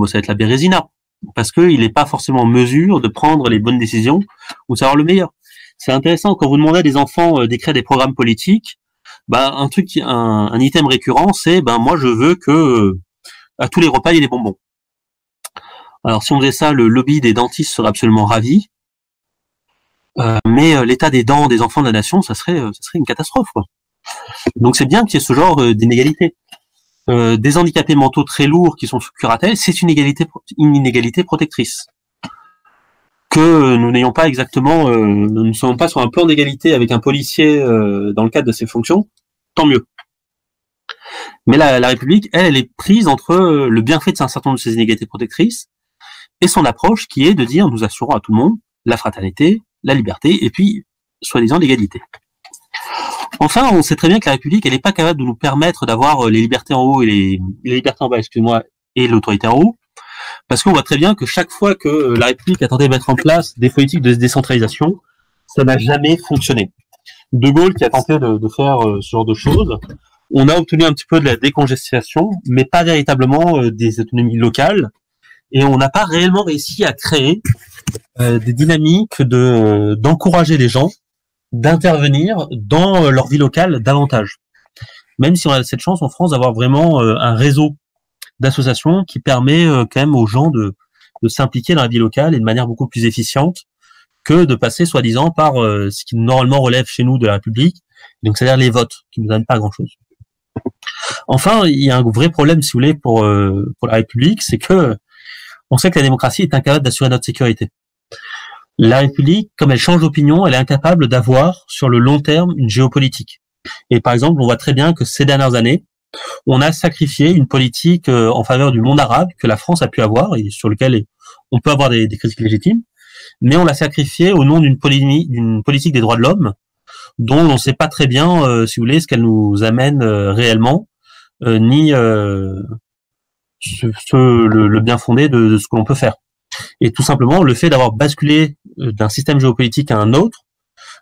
ça va être la bérésina. Parce qu'il n'est pas forcément en mesure de prendre les bonnes décisions ou de savoir le meilleur. C'est intéressant, quand vous demandez à des enfants d'écrire des programmes politiques, bah un item récurrent, c'est ben moi je veux que à tous les repas il y ait des bonbons. Alors si on faisait ça, le lobby des dentistes serait absolument ravi, mais l'état des dents des enfants de la nation, ça serait une catastrophe, quoi. Donc c'est bien qu'il y ait ce genre d'inégalité. Des handicapés mentaux très lourds qui sont sous curatelle, c'est une inégalité protectrice. Que nous n'ayons pas exactement, nous ne soyons pas sur un plan d'égalité avec un policier dans le cadre de ses fonctions, tant mieux. Mais la République, elle est prise entre le bienfait de un certain nombre de ces inégalités protectrices et son approche qui est de dire nous assurons à tout le monde la fraternité, la liberté et puis soi-disant l'égalité. Enfin, on sait très bien que la République, elle n'est pas capable de nous permettre d'avoir les libertés en haut et les libertés en bas, excusez-moi, et l'autorité en haut, parce qu'on voit très bien que chaque fois que la République a tenté de mettre en place des politiques de décentralisation, ça n'a jamais fonctionné. De Gaulle qui a tenté de faire ce genre de choses, on a obtenu un petit peu de la décongestion, mais pas véritablement des autonomies locales, et on n'a pas réellement réussi à créer des dynamiques d'encourager les gens d'intervenir dans leur vie locale davantage. Même si on a cette chance en France d'avoir vraiment un réseau d'associations qui permet quand même aux gens de s'impliquer dans la vie locale et de manière beaucoup plus efficiente que de passer soi-disant par ce qui normalement relève chez nous de la République, donc c'est-à-dire les votes, qui ne nous donnent pas grand-chose. Enfin, il y a un vrai problème, si vous voulez, pour la République, c'est que on sait que la démocratie est incapable d'assurer notre sécurité. La République, comme elle change d'opinion, elle est incapable d'avoir sur le long terme une géopolitique. Et par exemple, on voit très bien que ces dernières années, on a sacrifié une politique en faveur du monde arabe que la France a pu avoir et sur lequel on peut avoir des critiques légitimes, mais on l'a sacrifié au nom d'une politique des droits de l'homme dont on ne sait pas très bien, si vous voulez, ce qu'elle nous amène réellement, ni le bien fondé de ce que l'on peut faire. Et tout simplement, le fait d'avoir basculé d'un système géopolitique à un autre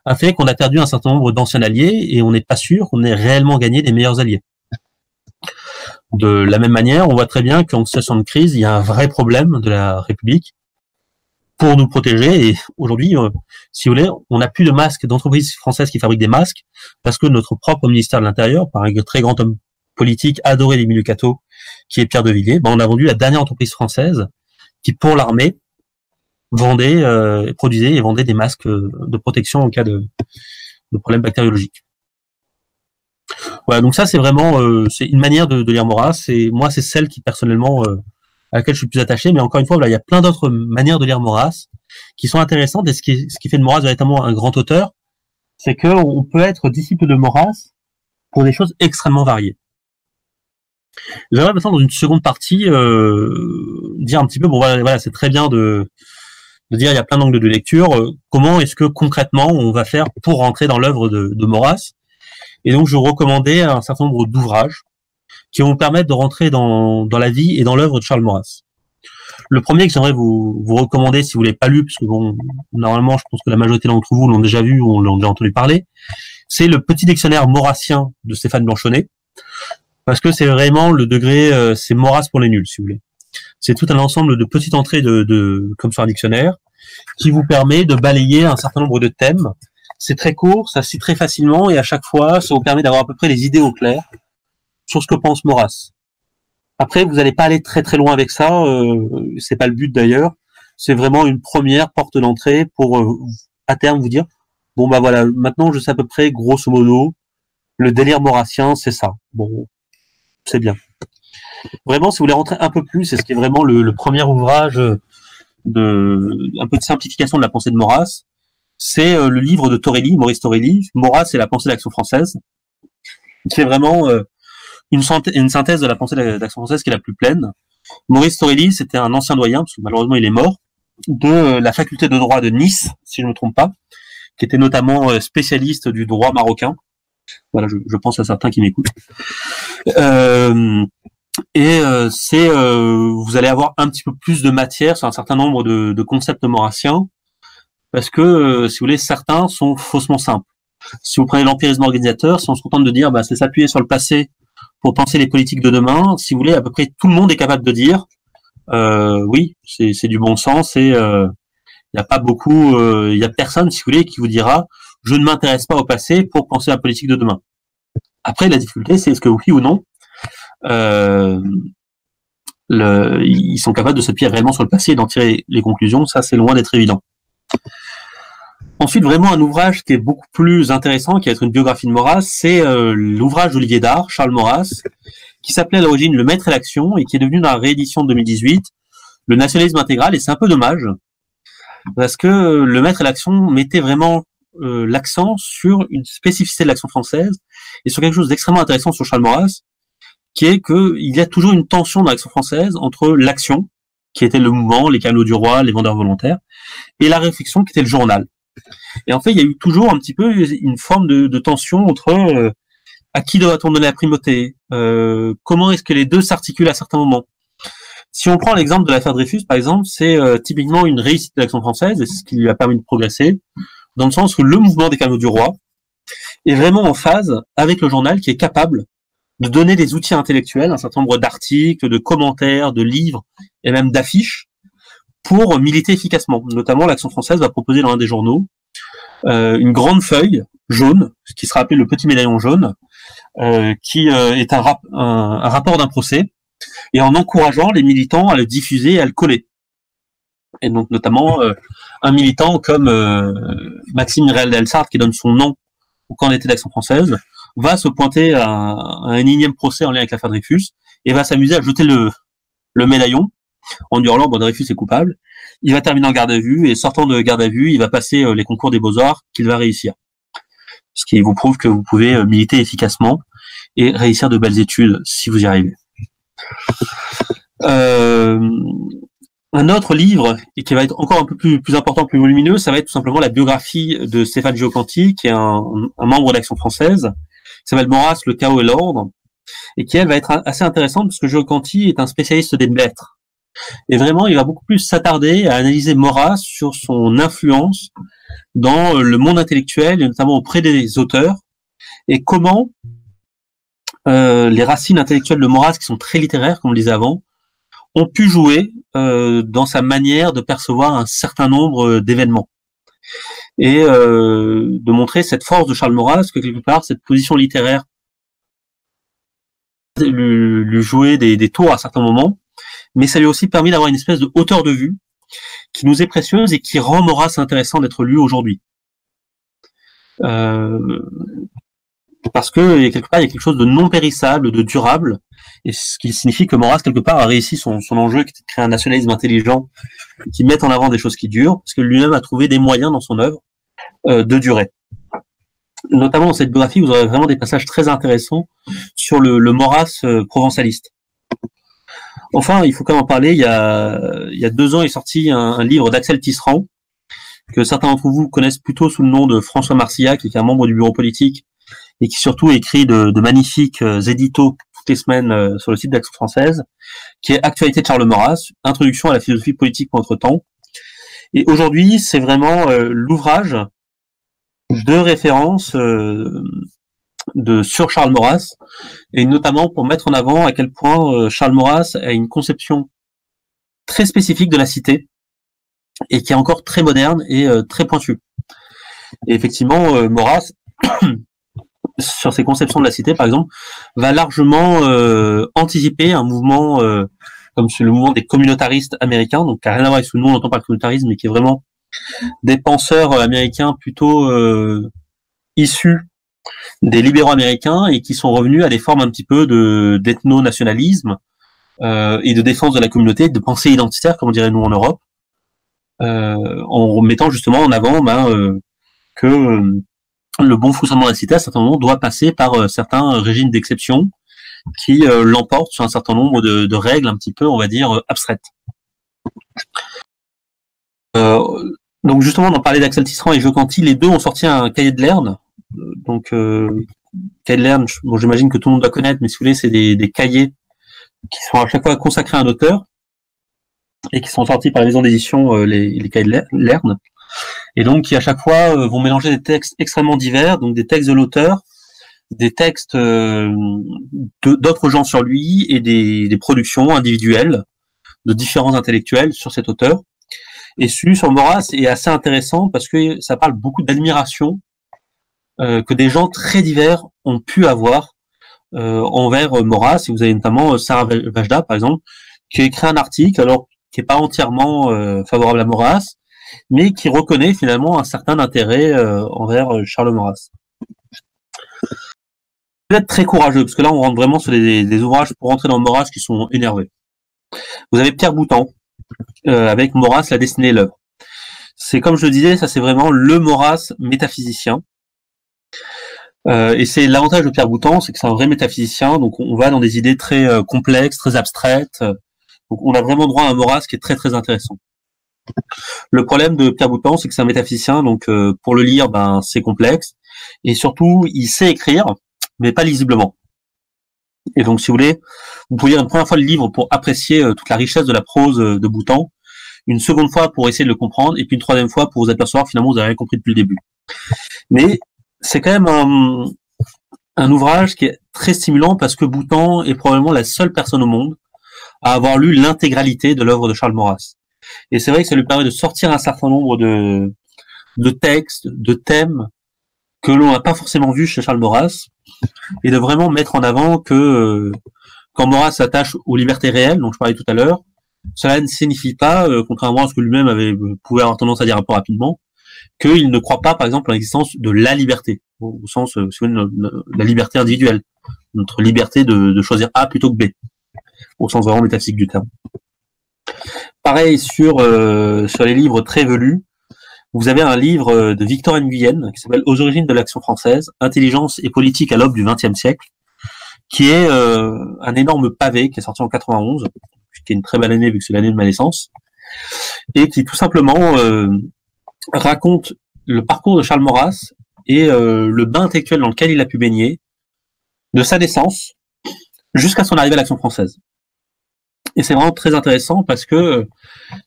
a fait qu'on a perdu un certain nombre d'anciens alliés et on n'est pas sûr qu'on ait réellement gagné des meilleurs alliés. De la même manière, on voit très bien qu'en situation de crise, il y a un vrai problème de la République pour nous protéger. Et aujourd'hui, si vous voulez, on n'a plus de masques d'entreprises françaises qui fabriquent des masques parce que notre propre ministère de l'Intérieur, par un très grand homme politique adoré des milieux cathos, qui est Pierre de Villiers, on a vendu la dernière entreprise française qui, pour l'armée, produisait et vendait des masques de protection en cas de problèmes bactériologiques. Voilà, donc ça c'est vraiment c'est une manière de lire Maurras. Et moi c'est celle qui personnellement à laquelle je suis plus attaché. Mais encore une fois, voilà, il y a plein d'autres manières de lire Maurras qui sont intéressantes. Et ce qui fait de Maurras véritablement un grand auteur, c'est que on peut être disciple de Maurras pour des choses extrêmement variées. J'aimerais maintenant dans une seconde partie dire un petit peu, bon voilà, c'est très bien de dire il y a plein d'angles de lecture. Comment est-ce que concrètement on va faire pour rentrer dans l'œuvre de Maurras? Et donc je recommandais un certain nombre d'ouvrages qui vont vous permettre de rentrer dans la vie et dans l'œuvre de Charles Maurras. Le premier que j'aimerais vous recommander si vous l'avez pas lu, parce que bon, normalement je pense que la majorité d'entre vous l'ont déjà vu ou l'ont déjà entendu parler, c'est le petit dictionnaire maurassien de Stéphane Blanchonnet, parce que c'est vraiment le degré, c'est Maurras pour les nuls, si vous voulez. C'est tout un ensemble de petites entrées comme sur un dictionnaire, qui vous permet de balayer un certain nombre de thèmes. C'est très court, ça se cite très facilement, et à chaque fois, ça vous permet d'avoir à peu près les idées au clair sur ce que pense Maurras. Après, vous n'allez pas aller très très loin avec ça, c'est pas le but d'ailleurs. C'est vraiment une première porte d'entrée pour, à terme, vous dire, bon bah voilà, maintenant je sais à peu près, grosso modo, le délire maurassien, c'est ça. Bon, c'est bien. Vraiment, si vous voulez rentrer un peu plus, c'est ce qui est vraiment le premier ouvrage un peu de simplification de la pensée de Maurras, c'est le livre de Torelli, Maurice Torelli, Maurras et la pensée de l'Action française. C'est vraiment une synthèse de la pensée de l'Action française qui est la plus pleine. Maurice Torelli, c'était un ancien doyen, parce que malheureusement il est mort, de la faculté de droit de Nice, si je ne me trompe pas, qui était notamment spécialiste du droit marocain. Voilà, je pense à certains qui m'écoutent. Vous allez avoir un petit peu plus de matière sur un certain nombre de concepts maurassiens, parce que, si vous voulez, certains sont faussement simples. Si vous prenez l'empirisme organisateur, si on se contente de dire, c'est s'appuyer sur le passé pour penser les politiques de demain, si vous voulez, à peu près tout le monde est capable de dire, oui, c'est du bon sens, et il n'y a pas beaucoup, il y a personne, si vous voulez, qui vous dira, je ne m'intéresse pas au passé pour penser à la politique de demain. Après, la difficulté, c'est est-ce que oui ou non, ils sont capables de s'appuyer réellement sur le passé et d'en tirer les conclusions. Ça, c'est loin d'être évident. Ensuite, vraiment un ouvrage qui est beaucoup plus intéressant, qui va être une biographie de Maurras, c'est l'ouvrage d'Olivier Dard, Charles Maurras, qui s'appelait à l'origine Le Maître et l'Action et qui est devenu dans la réédition de 2018 Le Nationalisme intégral. Et c'est un peu dommage parce que Le Maître et l'Action mettait vraiment l'accent sur une spécificité de l'action française et sur quelque chose d'extrêmement intéressant sur Charles Maurras, qui est qu'il y a toujours une tension dans l'action française entre l'action, qui était le mouvement, les Camelots du Roi, les vendeurs volontaires, et la réflexion, qui était le journal. Et en fait, il y a eu toujours un petit peu une forme de tension entre à qui doit-on donner la primauté, comment est-ce que les deux s'articulent à certains moments. Si on prend l'exemple de l'affaire Dreyfus, par exemple, c'est typiquement une réussite de l'action française, et c'est ce qui lui a permis de progresser, dans le sens où le mouvement des Camelots du Roi est vraiment en phase avec le journal qui est capable de donner des outils intellectuels, un certain nombre d'articles, de commentaires, de livres, et même d'affiches, pour militer efficacement. Notamment, l'Action française va proposer dans un des journaux une grande feuille jaune, ce qui sera appelé le petit médaillon jaune, qui est un rapport d'un procès, et en encourageant les militants à le diffuser et à le coller. Et donc notamment un militant comme Maxime Réal-Delsart, qui donne son nom au camp d'été d'Action française, va se pointer à un énième procès en lien avec l'affaire Dreyfus, et va s'amuser à jeter le médaillon, en hurlant, bon, Dreyfus est coupable. Il va terminer en garde à vue, et sortant de garde à vue, il va passer les concours des Beaux-Arts qu'il va réussir. Ce qui vous prouve que vous pouvez militer efficacement et réussir de belles études si vous y arrivez. Un autre livre, et qui va être encore un peu plus important, plus volumineux, ça va être tout simplement la biographie de Stéphane Giocanti, qui est un membre d'Action française, qui s'appelle Maurras, le chaos et l'ordre, et qui, elle, va être assez intéressante parce que Giocanti est un spécialiste des lettres. Et vraiment, il va beaucoup plus s'attarder à analyser Maurras sur son influence dans le monde intellectuel, et notamment auprès des auteurs, et comment les racines intellectuelles de Maurras, qui sont très littéraires, comme on le disait avant, ont pu jouer dans sa manière de percevoir un certain nombre d'événements. Et de montrer cette force de Charles Maurras, que quelque part, cette position littéraire lui jouait des tours à certains moments, mais ça lui a aussi permis d'avoir une espèce de hauteur de vue qui nous est précieuse et qui rend Maurras intéressant d'être lu aujourd'hui. Parce que quelque part, il y a quelque chose de non périssable, de durable, et ce qui signifie que Maurras, quelque part, a réussi son enjeu, qui est de créer un nationalisme intelligent, qui mette en avant des choses qui durent, parce que lui-même a trouvé des moyens dans son œuvre de durer. Notamment dans cette biographie, vous aurez vraiment des passages très intéressants sur le Maurras provençaliste. Enfin, il faut quand même en parler, il y a 2 ans est sorti un livre d'Axel Tisserand, que certains d'entre vous connaissent plutôt sous le nom de François Marcillac, qui est un membre du bureau politique, et qui surtout écrit de magnifiques éditos toutes les semaines sur le site d'Action française, qui est Actualité de Charles Maurras, Introduction à la philosophie politique contre temps. Et aujourd'hui, c'est vraiment l'ouvrage de référence sur Charles Maurras, et notamment pour mettre en avant à quel point Charles Maurras a une conception très spécifique de la cité, et qui est encore très moderne et très pointue. Et effectivement, Maurras, sur ses conceptions de la cité, par exemple, va largement anticiper un mouvement comme le mouvement des communautaristes américains, donc qui n'a rien à voir avec ce que nous on entend par le communautarisme, mais qui est vraiment des penseurs américains plutôt issus des libéraux américains et qui sont revenus à des formes un petit peu d'ethno-nationalisme et de défense de la communauté, de pensée identitaire, comme on dirait nous en Europe, en mettant justement en avant que le bon fonctionnement de la cité, à certains moments, doit passer par certains régimes d'exception qui l'emportent sur un certain nombre de règles un petit peu, on va dire, abstraites. Donc justement, on en parlait d'Axel Tisserand et Giocanti, les deux ont sorti un cahier de Lerne. Donc, cahier de Lerne, bon, j'imagine que tout le monde doit connaître, mais si vous voulez, c'est des cahiers qui sont à chaque fois consacrés à un auteur et qui sont sortis par la maison d'édition, les cahiers de Lerne. Et donc, qui à chaque fois vont mélanger des textes extrêmement divers, donc des textes de l'auteur, des textes d'autres gens sur lui et des productions individuelles de différents intellectuels sur cet auteur. Et celui sur Maurras est assez intéressant parce que ça parle beaucoup d'admiration que des gens très divers ont pu avoir envers Maurras. Et vous avez notamment Sarah Vajda, par exemple, qui a écrit un article, alors qui n'est pas entièrement favorable à Maurras, mais qui reconnaît finalement un certain intérêt envers Charles Maurras. Vous êtes très courageux, parce que là on rentre vraiment sur des ouvrages pour rentrer dans Maurras qui sont énervés. Vous avez Pierre Boutan, avec Maurras, la destinée et l'œuvre. C'est comme je le disais, ça c'est vraiment le Maurras métaphysicien. Et c'est l'avantage de Pierre Boutan, c'est que c'est un vrai métaphysicien, donc on va dans des idées très complexes, très abstraites. Donc on a vraiment droit à un Maurras qui est très très intéressant. Le problème de Pierre Boutan, c'est que c'est un métaphysicien, donc pour le lire, ben c'est complexe, et surtout il sait écrire, mais pas lisiblement. Et donc si vous voulez, vous pouvez lire une première fois le livre pour apprécier toute la richesse de la prose de Boutan, une seconde fois pour essayer de le comprendre, et puis une troisième fois pour vous apercevoir que finalement vous avez rien compris depuis le début. Mais c'est quand même un ouvrage qui est très stimulant parce que Boutan est probablement la seule personne au monde à avoir lu l'intégralité de l'œuvre de Charles Maurras. Et c'est vrai que ça lui permet de sortir un certain nombre de textes, de thèmes que l'on n'a pas forcément vus chez Charles Maurras, et de vraiment mettre en avant que quand Maurras s'attache aux libertés réelles, dont je parlais tout à l'heure, cela ne signifie pas, contrairement à ce que lui-même pouvait avoir tendance à dire un peu rapidement, qu'il ne croit pas, par exemple, à l'existence de la liberté, au sens, la liberté individuelle, notre liberté de choisir A plutôt que B, au sens vraiment métaphysique du terme. Pareil sur les livres très velus, vous avez un livre de Victor Nguyen qui s'appelle Aux origines de l'action française, intelligence et politique à l'aube du XXe siècle, qui est un énorme pavé qui est sorti en 91, qui est une très belle année vu que c'est l'année de ma naissance, et qui tout simplement raconte le parcours de Charles Maurras et le bain intellectuel dans lequel il a pu baigner, de sa naissance jusqu'à son arrivée à l'Action française. Et c'est vraiment très intéressant parce que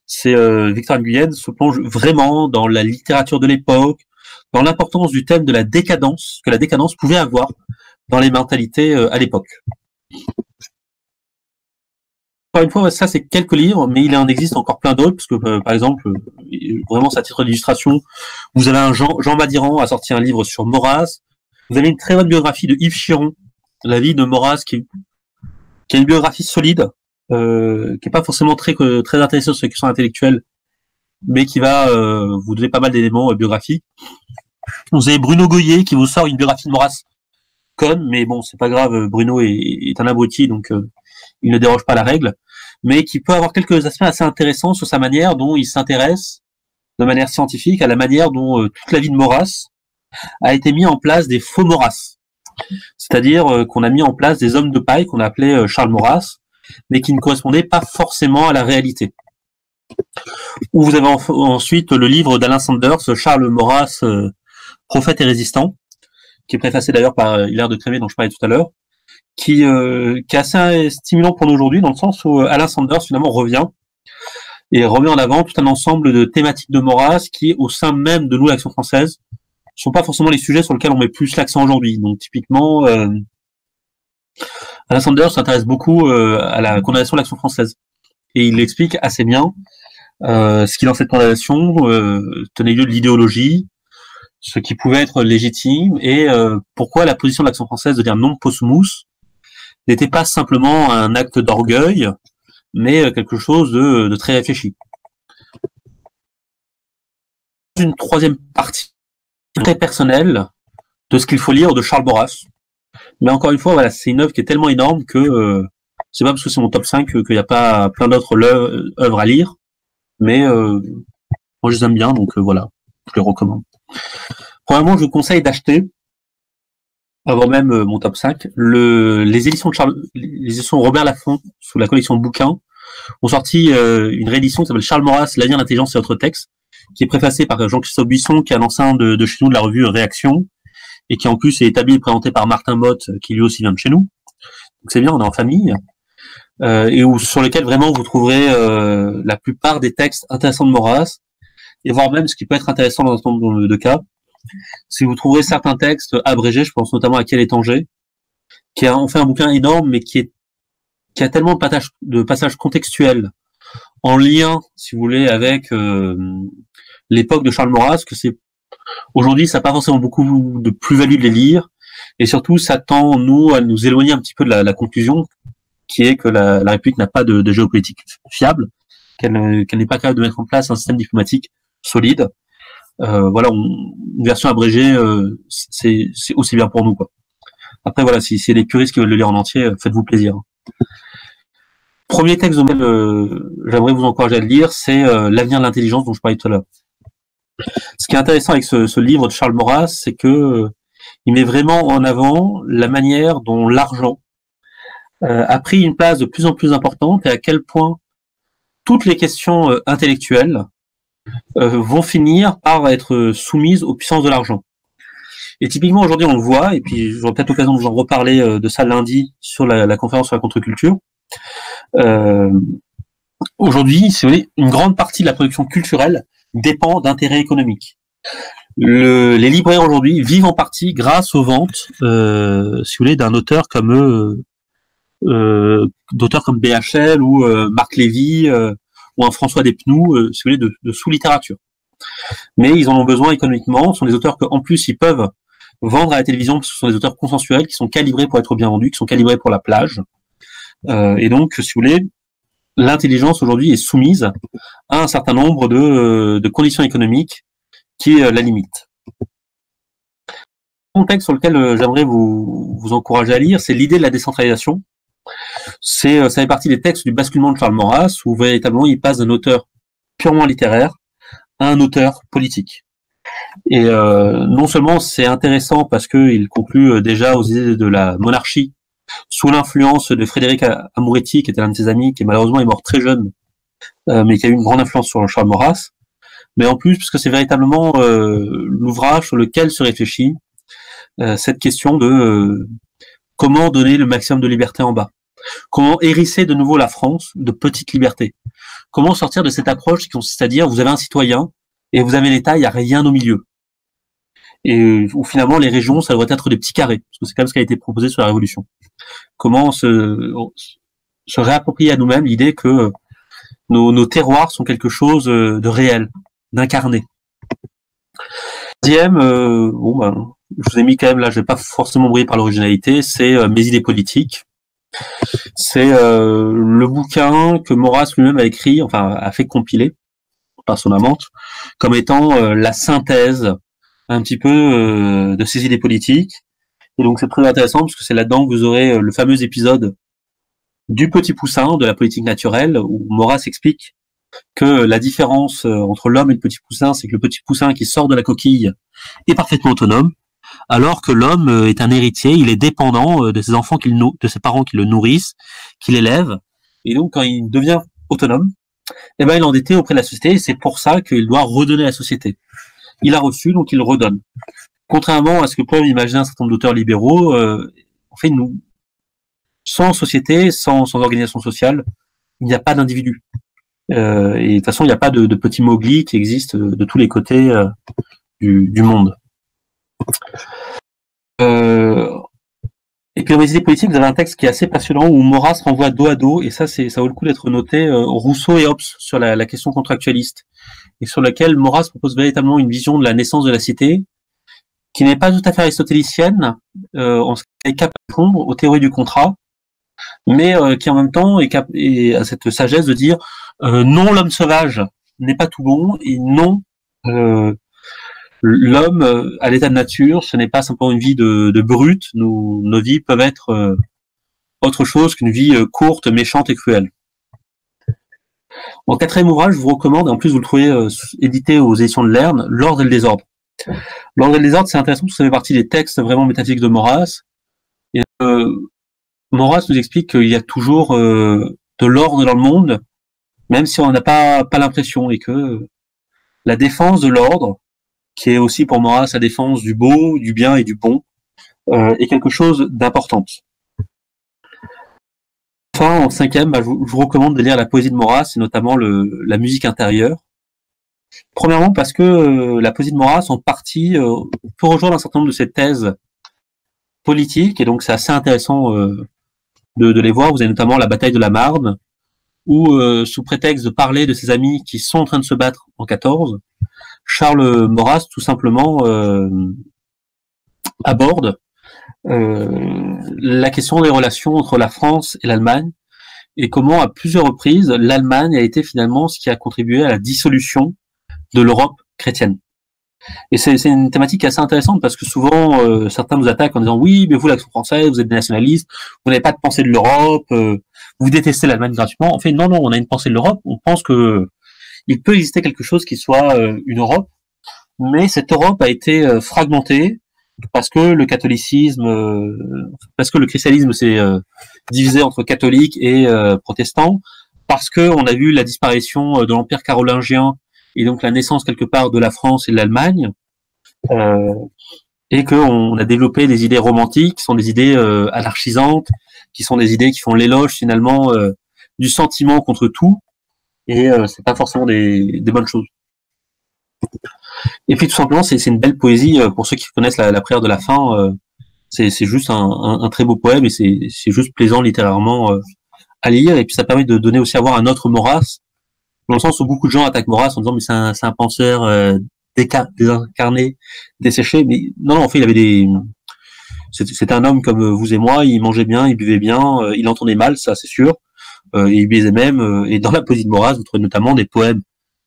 c'est Victor Nguyen se plonge vraiment dans la littérature de l'époque, dans l'importance du thème de la décadence, que la décadence pouvait avoir dans les mentalités à l'époque. Encore une fois, ça c'est quelques livres, mais il en existe encore plein d'autres, parce que par exemple, vraiment c'est à titre d'illustration, vous avez un Jean Madiran a sorti un livre sur Maurras, vous avez une très bonne biographie de Yves Chiron, la vie de Maurras, qui a une biographie solide, qui est pas forcément très intéressante sur les questions intellectuelles, mais qui va vous donner pas mal d'éléments biographiques. Vous avez Bruno Goyer qui vous sort une biographie de Maurras conne, mais bon, c'est pas grave, Bruno est un abruti, donc il ne déroge pas à la règle, mais qui peut avoir quelques aspects assez intéressants sur sa manière dont il s'intéresse de manière scientifique à la manière dont toute la vie de Maurras a été mis en place des faux Maurras. C'est-à-dire qu'on a mis en place des hommes de paille qu'on a appelés Charles Maurras, mais qui ne correspondaient pas forcément à la réalité. Ou vous avez ensuite le livre d'Alain Sanders, Charles Maurras, prophète et résistant, qui est préfacé d'ailleurs par Hilaire de Crémier dont je parlais tout à l'heure, qui est assez stimulant pour nous aujourd'hui, dans le sens où Alain Sanders finalement revient et remet en avant tout un ensemble de thématiques de Maurras qui, au sein même de nous, l'Action française, sont pas forcément les sujets sur lesquels on met plus l'accent aujourd'hui. Donc typiquement, Alain Sanders s'intéresse beaucoup à la condamnation de l'Action française. Et il explique assez bien ce qui, dans cette condamnation, tenait lieu de l'idéologie, ce qui pouvait être légitime, et pourquoi la position de l'Action française de dire non possumus n'était pas simplement un acte d'orgueil, mais quelque chose de très réfléchi. Une troisième partie très personnelle de ce qu'il faut lire de Charles Maurras. Mais encore une fois, voilà, c'est une œuvre qui est tellement énorme que c'est pas parce que c'est mon top 5 qu'il n'y a pas plein d'autres œuvres à lire, mais moi je les aime bien, donc voilà, je les recommande. Premièrement, je vous conseille d'acheter, avant même mon top 5, les éditions Robert Laffont, sous la collection de bouquins, ont sorti une réédition qui s'appelle Charles Maurras, l'avenir, l'intelligence et autres textes, qui est préfacée par Jean-Christophe Buisson, qui est un ancien de chez nous de la revue Réaction, et qui en plus est établi et présenté par Martin Motte, qui lui aussi vient de chez nous. Donc c'est bien, on est en famille, et sur lesquels vraiment vous trouverez la plupart des textes intéressants de Maurras, et voire même ce qui peut être intéressant dans un certain nombre de cas. Si vous trouverez certains textes abrégés, je pense notamment à Quel étranger, qui a en fait un bouquin énorme, mais qui a tellement de passages contextuels en lien, si vous voulez, avec l'époque de Charles Maurras, que aujourd'hui ça n'a pas forcément beaucoup de plus-value de les lire, Et surtout, ça tend, nous, à nous éloigner un petit peu de la conclusion, qui est que la République n'a pas de géopolitique fiable, qu'elle n'est pas capable de mettre en place un système diplomatique solide. Voilà, une version abrégée, c'est aussi bien pour nous, quoi. Après, voilà, si c'est les puristes qui veulent le lire en entier, faites-vous plaisir. Premier texte auquel j'aimerais vous encourager à le lire, c'est L'avenir de l'intelligence dont je parlais tout à l'heure. Ce qui est intéressant avec ce livre de Charles Maurras, c'est que il met vraiment en avant la manière dont l'argent a pris une place de plus en plus importante et à quel point toutes les questions intellectuelles vont finir par être soumises aux puissances de l'argent. Et typiquement aujourd'hui on le voit, et puis j'aurai peut-être l'occasion de vous en reparler de ça lundi sur la conférence sur la contre-culture. Aujourd'hui, si vous voulez, une grande partie de la production culturelle dépend d'intérêts économiques. Les libraires aujourd'hui vivent en partie grâce aux ventes, si vous voulez, d'un auteur comme d'auteurs comme BHL ou Marc Lévy ou un François Despinoux, si vous voulez, de sous-littérature. Mais ils en ont besoin économiquement. Ce sont des auteurs qu'en plus ils peuvent vendre à la télévision parce que ce sont des auteurs consensuels qui sont calibrés pour être bien vendus, qui sont calibrés pour la plage. Et donc, si vous voulez, l'intelligence aujourd'hui est soumise à un certain nombre de conditions économiques qui la limitent. Le contexte sur lequel j'aimerais vous encourager à lire, c'est l'idée de la décentralisation. Ça fait partie des textes du basculement de Charles Maurras, où véritablement il passe d'un auteur purement littéraire à un auteur politique. Et non seulement c'est intéressant parce qu'il conclut déjà aux idées de la monarchie sous l'influence de Frédéric Amoretti, qui était l'un de ses amis, qui malheureusement est mort très jeune, mais qui a eu une grande influence sur Charles Maurras, mais en plus, puisque c'est véritablement l'ouvrage sur lequel se réfléchit cette question de comment donner le maximum de liberté en bas, comment hérisser de nouveau la France de petites libertés, comment sortir de cette approche qui consiste à dire vous avez un citoyen et vous avez l'État, il n'y a rien au milieu. Et où finalement les régions, ça devrait être des petits carrés, parce que c'est quand même ce qui a été proposé sur la Révolution. Comment se réapproprier à nous-mêmes l'idée que nos terroirs sont quelque chose de réel, d'incarné. Deuxième, je vous ai mis quand même là, je vais pas forcément briller par l'originalité, c'est Mes idées politiques. C'est le bouquin que Maurras lui-même a écrit, enfin a fait compiler par son amante, comme étant la synthèse un petit peu de ses idées politiques. Et donc c'est très intéressant parce que c'est là-dedans que vous aurez le fameux épisode du petit poussin de la politique naturelle où Maurras explique que la différence entre l'homme et le petit poussin, c'est que le petit poussin qui sort de la coquille est parfaitement autonome, alors que l'homme est un héritier, il est dépendant de ses enfants, de ses parents qui le nourrissent, qui l'élèvent, et donc quand il devient autonome, eh ben il est endetté auprès de la société, et c'est pour ça qu'il doit redonner à la société. Il a reçu, donc il redonne. Contrairement à ce que peuvent imaginer un certain nombre d'auteurs libéraux, en fait, nous, sans société, sans organisation sociale, il n'y a pas d'individu. Et de toute façon, il n'y a pas de petits Mowgli qui existent de tous les côtés du monde. Et puis dans les idées politiques, vous avez un texte qui est assez passionnant où Maurras renvoie dos à dos, et ça vaut le coup d'être noté, Rousseau et Hobbes sur la question contractualiste, et sur laquelle Maurras propose véritablement une vision de la naissance de la cité, qui n'est pas tout à fait aristotélicienne, en ce qu'elle est capable de répondre aux théories du contrat, mais qui en même temps a cette sagesse de dire non, l'homme sauvage n'est pas tout bon, et non, l'homme à l'état de nature, ce n'est pas simplement une vie de brute, nos vies peuvent être autre chose qu'une vie courte, méchante et cruelle. En quatrième ouvrage, je vous recommande, et en plus vous le trouvez édité aux éditions de Lerne, L'ordre et le désordre. L'ordre et le désordre, c'est intéressant parce que ça fait partie des textes vraiment métaphysiques de Maurras. Et Maurras nous explique qu'il y a toujours de l'ordre dans le monde, même si on n'a pas l'impression, et que la défense de l'ordre, qui est aussi pour Maurras la défense du beau, du bien et du bon, est quelque chose d'important. Enfin, en cinquième, je vous recommande de lire la poésie de Maurras, et notamment la musique intérieure. Premièrement, parce que la poésie de Maurras, en partie, peut rejoindre un certain nombre de ses thèses politiques, et donc c'est assez intéressant de les voir. Vous avez notamment la bataille de la Marne, où, sous prétexte de parler de ses amis qui sont en train de se battre en 14, Charles Maurras, tout simplement, aborde la question des relations entre la France et l'Allemagne et comment à plusieurs reprises l'Allemagne a été finalement ce qui a contribué à la dissolution de l'Europe chrétienne. Et c'est une thématique assez intéressante parce que souvent certains nous attaquent en disant oui mais vous l'action française vous êtes des nationalistes, vous n'avez pas de pensée de l'Europe, vous détestez l'Allemagne gratuitement. En fait non, on a une pensée de l'Europe, on pense que il peut exister quelque chose qui soit une Europe, mais cette Europe a été fragmentée parce que le catholicisme, parce que le christianisme s'est divisé entre catholiques et protestants, parce que on a vu la disparition de l'Empire carolingien et donc la naissance quelque part de la France et de l'Allemagne, et qu'on a développé des idées romantiques, qui sont des idées anarchisantes, qui sont des idées qui font l'éloge finalement du sentiment contre tout, et c'est pas forcément des bonnes choses. Et puis tout simplement, c'est une belle poésie pour ceux qui connaissent la prière de la fin. C'est juste un très beau poème et c'est juste plaisant littérairement à lire. Et puis ça permet de donner aussi à voir un autre Maurras, dans le sens où beaucoup de gens attaquent Maurras en disant mais c'est un penseur désincarné, desséché. Mais non, en fait, il avait c'était un homme comme vous et moi. Il mangeait bien, il buvait bien, il entendait mal, ça c'est sûr. Et il baisait même. Et dans la poésie de Maurras, vous trouvez notamment des poèmes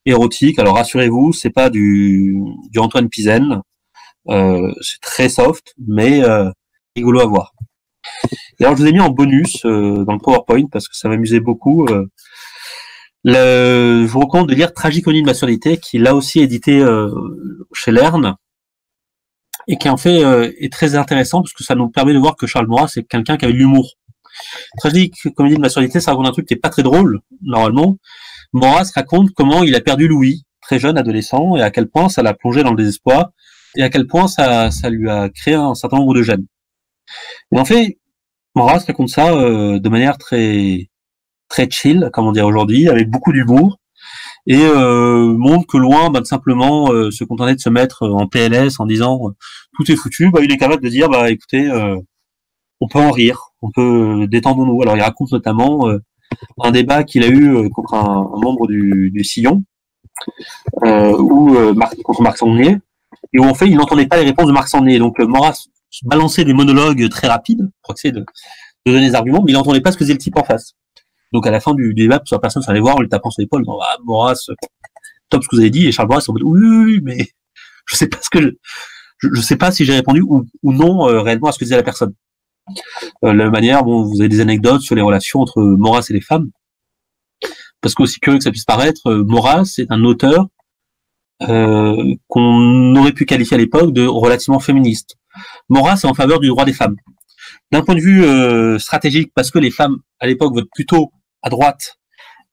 érotique. Alors rassurez-vous, c'est pas du Antoine Pizen, c'est très soft, mais rigolo à voir. Et alors je vous ai mis en bonus dans le PowerPoint parce que ça m'amusait beaucoup. Je vous recommande de lire Tragiconie de maçonnité, qui est là aussi édité chez Lerne et qui en fait est très intéressant parce que ça nous permet de voir que Charles Maurras c'est quelqu'un qui avait de l'humour. Tragicomédie de maçonnité, ça raconte un truc qui est pas très drôle normalement. Maurras raconte comment il a perdu Louis, très jeune, adolescent, et à quel point ça l'a plongé dans le désespoir, et à quel point ça lui a créé un certain nombre de gènes. Et en fait, Maurras raconte ça de manière très très chill, comme on dit aujourd'hui, avec beaucoup d'humour, et montre que loin de simplement se contenter de se mettre en PLS en disant tout est foutu, il est capable de dire écoutez, on peut en rire, on peut détendons-nous. Alors il raconte notamment un débat qu'il a eu contre un membre du Sillon, contre Marc Sangnier, et où en fait il n'entendait pas les réponses de Marc Sangnier. Donc Maurras balançait des monologues très rapides pour essayer de donner des arguments, mais il n'entendait pas ce que faisait le type en face. Donc à la fin du débat, plusieurs personnes s'en allaient voir en lui tapant sur l'épaule, disant Maurras, top ce que vous avez dit, et Charles Maurras en mode oui, mais je sais pas je sais pas si j'ai répondu ou non réellement à ce que disait la personne. La manière, vous avez des anecdotes sur les relations entre Maurras et les femmes, parce qu'aussi que ça puisse paraître, Maurras est un auteur qu'on aurait pu qualifier à l'époque de relativement féministe. Maurras est en faveur du droit des femmes. D'un point de vue stratégique, parce que les femmes à l'époque votent plutôt à droite,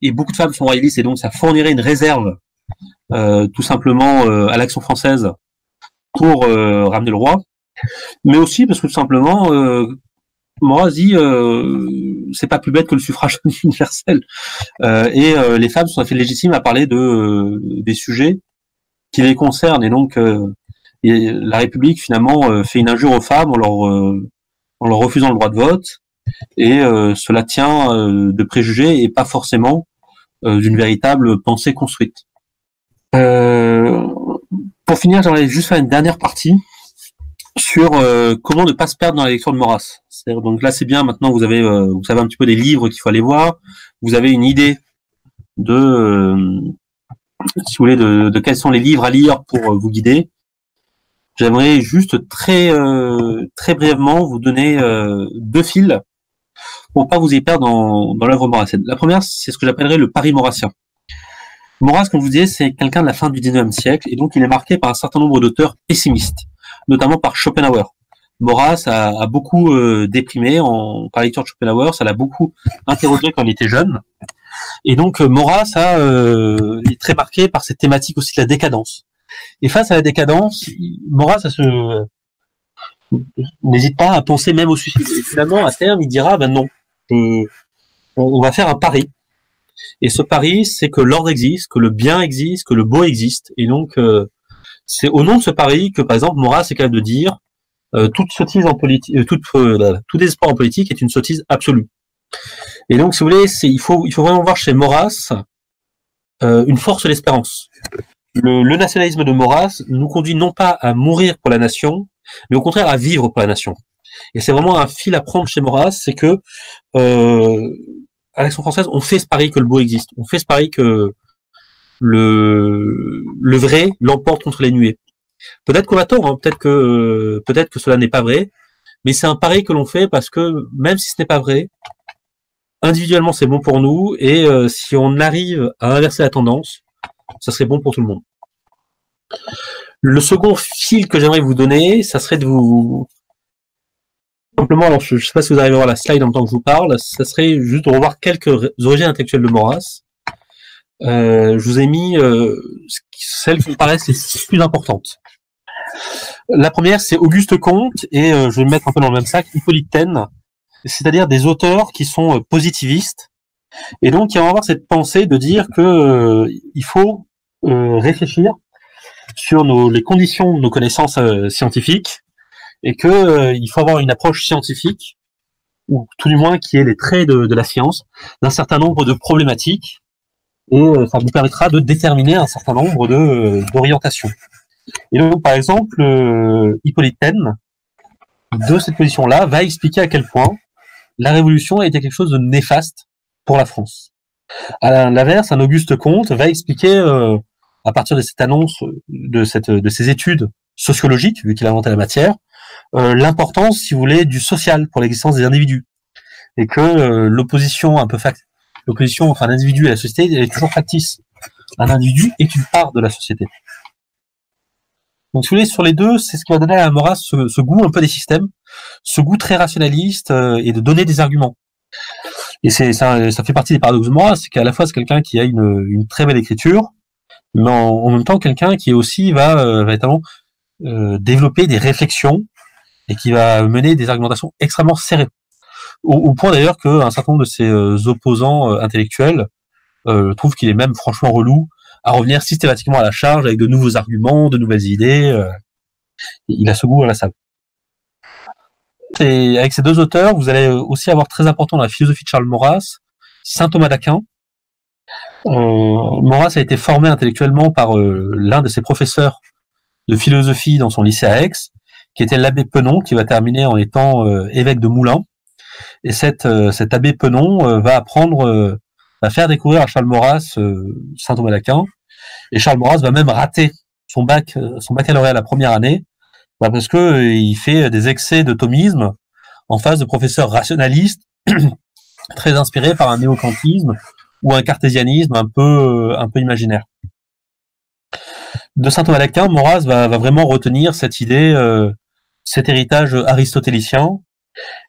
et beaucoup de femmes sont royalistes, et donc ça fournirait une réserve tout simplement à l'action française pour ramener le roi, mais aussi parce que tout simplement Maurras dit c'est pas plus bête que le suffrage universel, et les femmes sont tout à fait légitimes à parler des sujets qui les concernent, et donc la République finalement fait une injure aux femmes en leur refusant le droit de vote, et cela tient de préjugés et pas forcément d'une véritable pensée construite. Pour finir, j'aimerais juste faire une dernière partie sur comment ne pas se perdre dans la lecture de Maurras. Donc là, c'est bien, maintenant vous savez un petit peu des livres qu'il faut aller voir, vous avez une idée de si vous voulez de quels sont les livres à lire pour vous guider. J'aimerais juste très brièvement vous donner deux fils pour pas vous y perdre dans l'œuvre maurrassienne. La première, c'est ce que j'appellerais le Paris maurrassien. Maurras, comme je vous disais, c'est quelqu'un de la fin du XIXe siècle, et donc il est marqué par un certain nombre d'auteurs pessimistes, notamment par Schopenhauer. Maurras a beaucoup déprimé par la lecture de Schopenhauer, ça l'a beaucoup interrogé quand il était jeune. Et donc Maurras est très marqué par cette thématique aussi de la décadence. Et face à la décadence, Maurras n'hésite pas à penser même au suicide. Et finalement, à terme, il dira non, on va faire un pari. Et ce pari, c'est que l'ordre existe, que le bien existe, que le beau existe. Et donc, c'est au nom de ce pari que, par exemple, Maurras est capable de dire toute sottise en politique, tout désespoir en politique est une sottise absolue. Et donc, si vous voulez, il faut vraiment voir chez Maurras une force de l'espérance. Le nationalisme de Maurras nous conduit non pas à mourir pour la nation, mais au contraire à vivre pour la nation. Et c'est vraiment un fil à prendre chez Maurras, c'est que à l'Action française, on fait ce pari que le beau existe. On fait ce pari que le vrai l'emporte contre les nuées. Peut-être qu'on a tort, hein, peut-être que cela n'est pas vrai, mais c'est un pari que l'on fait parce que même si ce n'est pas vrai, individuellement c'est bon pour nous, et si on arrive à inverser la tendance, ça serait bon pour tout le monde. Le second fil que j'aimerais vous donner, ça serait de vous simplement, alors je ne sais pas si vous arrivez à voir la slide en même temps que je vous parle, ça serait juste de revoir quelques origines intellectuelles de Maurras. Je vous ai mis celles qui me paraissent les plus importantes. La première, c'est Auguste Comte, et je vais me mettre un peu dans le même sac, Hippolyte Taine, c'est-à-dire des auteurs qui sont positivistes, et donc qui vont avoir cette pensée de dire que il faut réfléchir sur les conditions de nos connaissances scientifiques, et que il faut avoir une approche scientifique, ou tout du moins qui ait les traits de la science, d'un certain nombre de problématiques, et ça vous permettra de déterminer un certain nombre d'orientations. Et donc, par exemple, Hippolyte Taine, de cette position-là, va expliquer à quel point la Révolution a été quelque chose de néfaste pour la France. À l'inverse, un Auguste Comte va expliquer, à partir de cette annonce, de ces études sociologiques, vu qu'il a inventé la matière, l'importance, si vous voulez, du social pour l'existence des individus, et que l'opposition enfin l'individu à la société, elle est toujours factice. Un individu est une part de la société. Donc, si vous voulez, sur les deux, c'est ce qui va donner à Maurras ce goût un peu des systèmes, ce goût très rationaliste, et de donner des arguments. Et ça fait partie des paradoxes de Maurras, c'est qu'à la fois c'est quelqu'un qui a une très belle écriture, mais en même temps quelqu'un qui aussi va véritablement développer des réflexions, et qui va mener des argumentations extrêmement serrées. Au point d'ailleurs qu'un certain nombre de ses opposants intellectuels trouvent qu'il est même franchement relou à revenir systématiquement à la charge avec de nouveaux arguments, de nouvelles idées. Il a ce goût à la salle. Et avec ces deux auteurs, vous allez aussi avoir très important dans la philosophie de Charles Maurras, saint Thomas d'Aquin. Maurras a été formé intellectuellement par l'un de ses professeurs de philosophie dans son lycée à Aix, qui était l'abbé Penon, qui va terminer en étant évêque de Moulins. Et cet abbé Penon va faire découvrir à Charles Maurras saint Thomas d'Aquin. Et Charles Maurras va même rater son baccalauréat la première année, parce que il fait des excès de thomisme en face de professeurs rationalistes très inspirés par un néo-kantisme ou un cartésianisme un peu imaginaire. De saint Thomas d'Aquin, Maurras va vraiment retenir cette idée, cet héritage aristotélicien,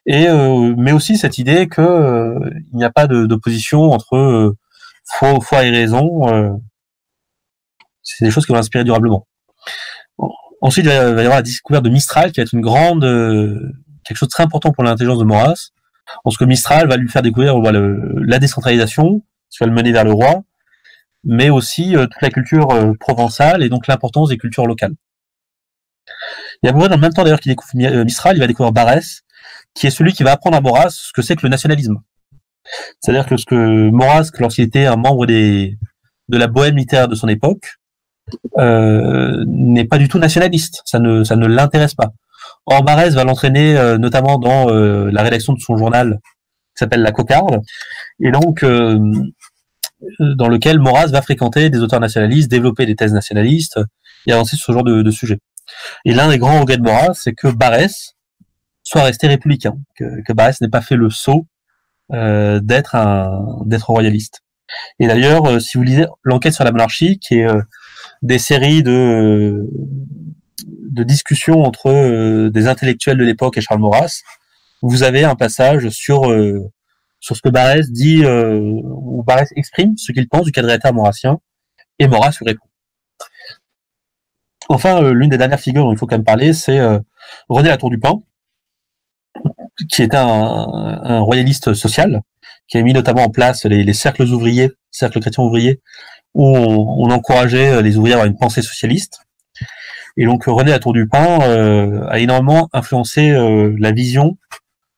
mais aussi cette idée que il n'y a pas d'opposition entre foi et raison. C'est des choses qui vont inspirer durablement. Ensuite, il va y avoir la découverte de Mistral, qui va être quelque chose de très important pour l'intelligence de Maurras, parce que Mistral va lui faire découvrir la décentralisation, qui va le mener vers le roi, mais aussi toute la culture provençale, et donc l'importance des cultures locales. Il y a dans le même temps d'ailleurs qu'il découvre Mistral, il va découvrir Barès, qui est celui qui va apprendre à Maurras ce que c'est que le nationalisme. C'est-à-dire que ce que Maurras, lorsqu'il était un membre de la bohème littéraire de son époque, n'est pas du tout nationaliste. Ça ne l'intéresse pas. Or, Barès va l'entraîner notamment dans la rédaction de son journal qui s'appelle La Cocarde, et donc dans lequel Maurras va fréquenter des auteurs nationalistes, développer des thèses nationalistes et avancer sur ce genre de sujet. Et l'un des grands regrets de Maurras, c'est que Barès soit resté républicain, que Barès n'ait pas fait le saut d'être royaliste. Et d'ailleurs, si vous lisez l'enquête sur la monarchie, qui est des séries de discussions entre des intellectuels de l'époque et Charles Maurras, vous avez un passage sur ce que Barès dit, où Barès exprime ce qu'il pense du quadrilatère maurassien, et Maurras lui répond. Enfin, l'une des dernières figures dont il faut quand même parler, c'est René Latour du Pin, qui était un royaliste social, qui a mis notamment en place les cercles chrétiens ouvriers, où on encourageait les ouvriers à avoir une pensée socialiste. Et donc René Latour du Pin a énormément influencé la vision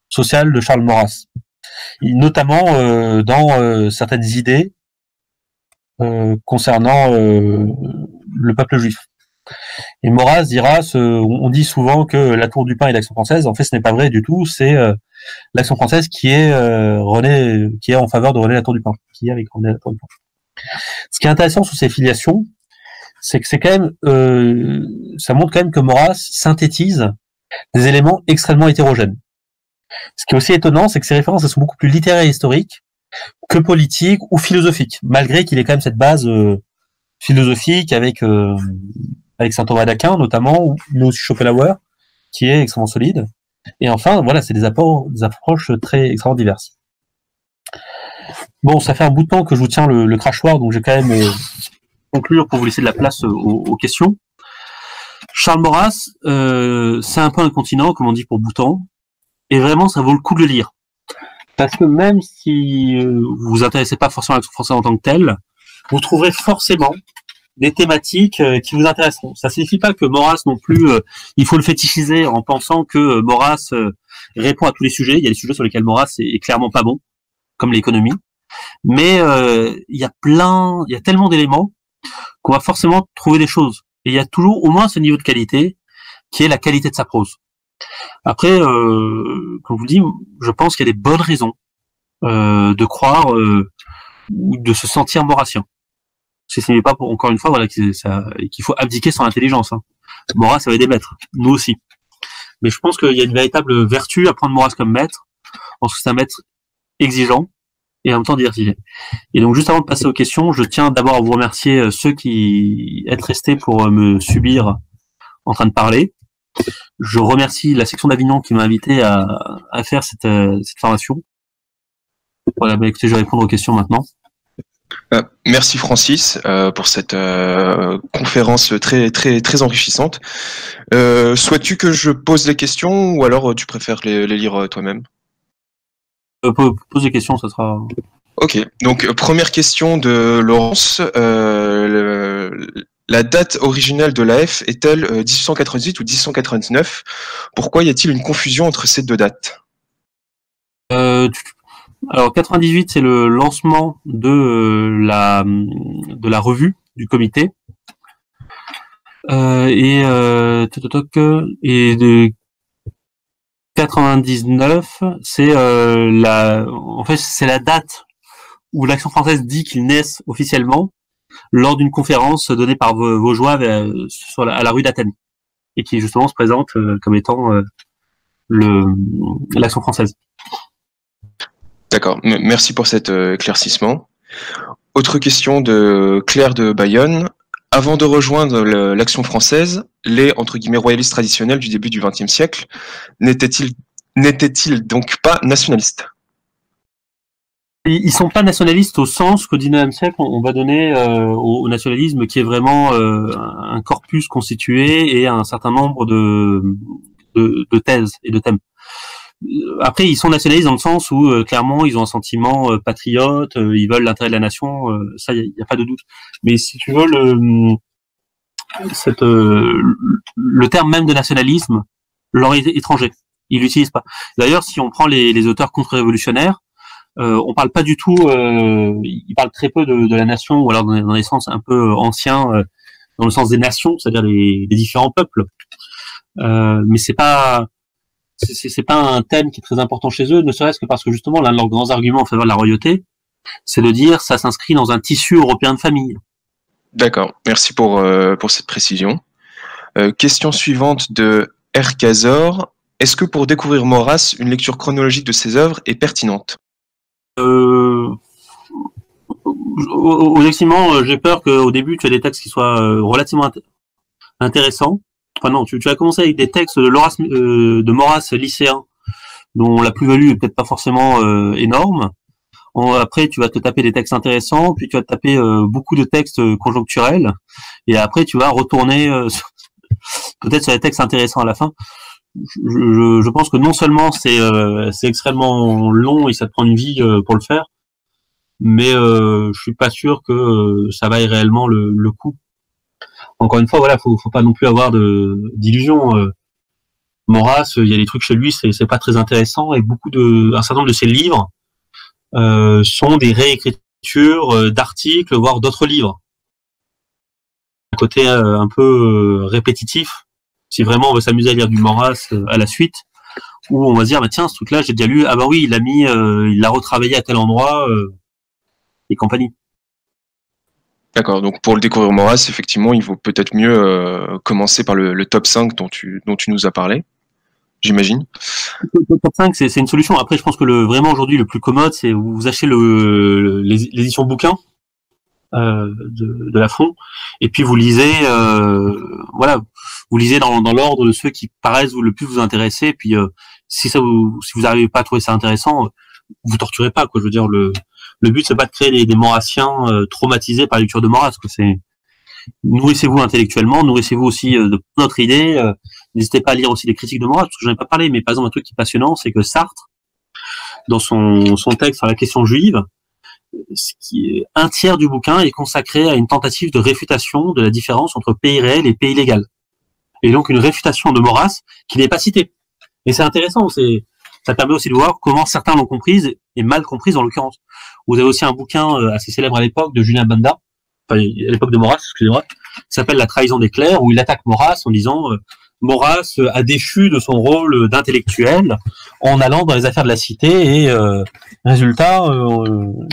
sociale de Charles Maurras, notamment dans certaines idées concernant le peuple juif. Et Maurras dira, on dit souvent que la Tour du Pin est l'Action française. En fait, ce n'est pas vrai du tout. C'est l'Action française qui est qui est en faveur de René Latour du Pin, qui est avec René Latour du Pin. Ce qui est intéressant sur ces filiations, c'est que c'est quand même, ça montre quand même que Maurras synthétise des éléments extrêmement hétérogènes. Ce qui est aussi étonnant, c'est que ses références elles sont beaucoup plus littéraires et historiques que politiques ou philosophiques, malgré qu'il ait quand même cette base philosophique avec saint Thomas d'Aquin notamment, ou aussi Schopenhauer, qui est extrêmement solide. Et enfin, voilà, c'est des approches très extrêmement diverses. Bon, ça fait un bout de temps que je vous tiens le crachoir, donc j'ai quand même conclure pour vous laisser de la place aux questions. Charles Maurras, c'est un peu un continent, comme on dit pour Bhoutan, et vraiment, ça vaut le coup de le lire. Parce que même si vous vous intéressez pas forcément à l'Action française en tant que tel, vous trouverez forcément des thématiques qui vous intéresseront. Ça signifie pas que Maurras non plus, il faut le fétichiser en pensant que Maurras répond à tous les sujets. Il y a des sujets sur lesquels Maurras est clairement pas bon, comme l'économie. Mais il y a tellement d'éléments qu'on va forcément trouver des choses. Et il y a toujours au moins ce niveau de qualité qui est la qualité de sa prose. Après, comme je vous dis, je pense qu'il y a des bonnes raisons de croire ou de se sentir maurassien. Ce n'est pas encore une fois voilà qu'il faut abdiquer son intelligence. Hein. Maurras avait des maîtres, nous aussi. Mais je pense qu'il y a une véritable vertu à prendre Maurras comme maître, parce que c'est un maître exigeant et en même temps diversifié. Et donc juste avant de passer aux questions, je tiens d'abord à vous remercier ceux qui êtes restés pour me subir en train de parler. Je remercie la section d'Avignon qui m'a invité à faire cette formation. Voilà, bah écoutez, je vais répondre aux questions maintenant. Merci Francis pour cette conférence très très très enrichissante. Souhaites-tu que je pose les questions ou alors tu préfères les lire toi-même? Pose des questions, ça sera. Ok, donc première question de Laurence. La date originale de l'AF est-elle 1898 ou 1899? Pourquoi y a-t-il une confusion entre ces deux dates? Alors 98, c'est le lancement de la revue du comité. Et de 99, c'est en fait c'est la date où l'Action française dit qu'ils naissent officiellement lors d'une conférence donnée par Vaugeois à la rue d'Athènes et qui justement se présente comme étant l'Action française. D'accord, merci pour cet éclaircissement. Autre question de Claire de Bayonne. Avant de rejoindre l'Action française, les entre guillemets royalistes traditionnels du début du XXe siècle n'étaient-ils donc pas nationalistes? Ils sont pas nationalistes au sens qu'au XIXe siècle, on va donner au nationalisme qui est vraiment un corpus constitué et un certain nombre de thèses et de thèmes. Après, ils sont nationalistes dans le sens où clairement ils ont un sentiment patriote, ils veulent l'intérêt de la nation, ça il y a pas de doute. Mais si tu veux le terme même de nationalisme leur est étranger, ils l'utilisent pas. D'ailleurs, si on prend les auteurs contre-révolutionnaires, on parle pas du tout, ils parlent très peu de la nation ou alors dans les sens un peu anciens, dans le sens des nations, c'est-à-dire les différents peuples. Mais c'est pas un thème qui est très important chez eux, ne serait-ce que parce que justement l'un de leurs grands arguments en faveur de la royauté, c'est de dire ça s'inscrit dans un tissu européen de famille. D'accord, merci pour cette précision. Question suivante de R. Cazor. Est-ce que pour découvrir Maurras, une lecture chronologique de ses œuvres est pertinente? Honnêtement, j'ai peur qu'au début tu aies des textes qui soient relativement intéressants. Enfin non, tu vas commencer avec des textes de Maurras lycéen, dont la plus-value est peut-être pas forcément énorme. Après, tu vas te taper des textes intéressants, puis tu vas te taper beaucoup de textes conjoncturels, et après tu vas retourner peut-être sur les textes intéressants à la fin. Je pense que non seulement c'est extrêmement long et ça te prend une vie pour le faire, mais je suis pas sûr que ça vaille réellement le coup. Encore une fois, voilà, faut pas non plus avoir d'illusions. Maurras, il y a des trucs chez lui, c'est pas très intéressant, et un certain nombre de ses livres sont des réécritures d'articles, voire d'autres livres. côté un peu répétitif, si vraiment on veut s'amuser à lire du Maurras à la suite, où on va se dire bah tiens ce truc-là j'ai déjà lu, ah bah oui il l'a retravaillé à tel endroit et compagnie. D'accord, donc pour le découvrir Maurras, effectivement, il vaut peut-être mieux commencer par le top 5 dont tu nous as parlé, j'imagine. Le top 5 c'est une solution. Après je pense que vraiment aujourd'hui le plus commode c'est vous achetez les éditions bouquins de Lafon et puis vous lisez voilà, vous lisez dans l'ordre de ceux qui paraissent le plus vous intéresser, et puis si vous n'arrivez pas à trouver ça intéressant, vous torturez pas quoi. Je veux dire le but c'est pas de créer des Maurassiens traumatisés par la lecture de Maurras quoi. C'est nourrissez-vous intellectuellement, nourrissez-vous aussi de notre idée. N'hésitez pas à lire aussi les critiques de Maurras, parce que j'en ai pas parlé, mais par exemple un truc qui est passionnant, c'est que Sartre, dans son texte sur la question juive, ce qui est un tiers du bouquin est consacré à une tentative de réfutation de la différence entre pays réel et pays légal. Et donc une réfutation de Maurras qui n'est pas citée. Et c'est intéressant, ça permet aussi de voir comment certains l'ont comprise et mal comprise en l'occurrence. Vous avez aussi un bouquin assez célèbre à l'époque de Julien Banda, enfin à l'époque de Maurras, excusez-moi, qui s'appelle La trahison des clercs, où il attaque Maurras en disant Maurras a déchu de son rôle d'intellectuel en allant dans les affaires de la cité et résultat,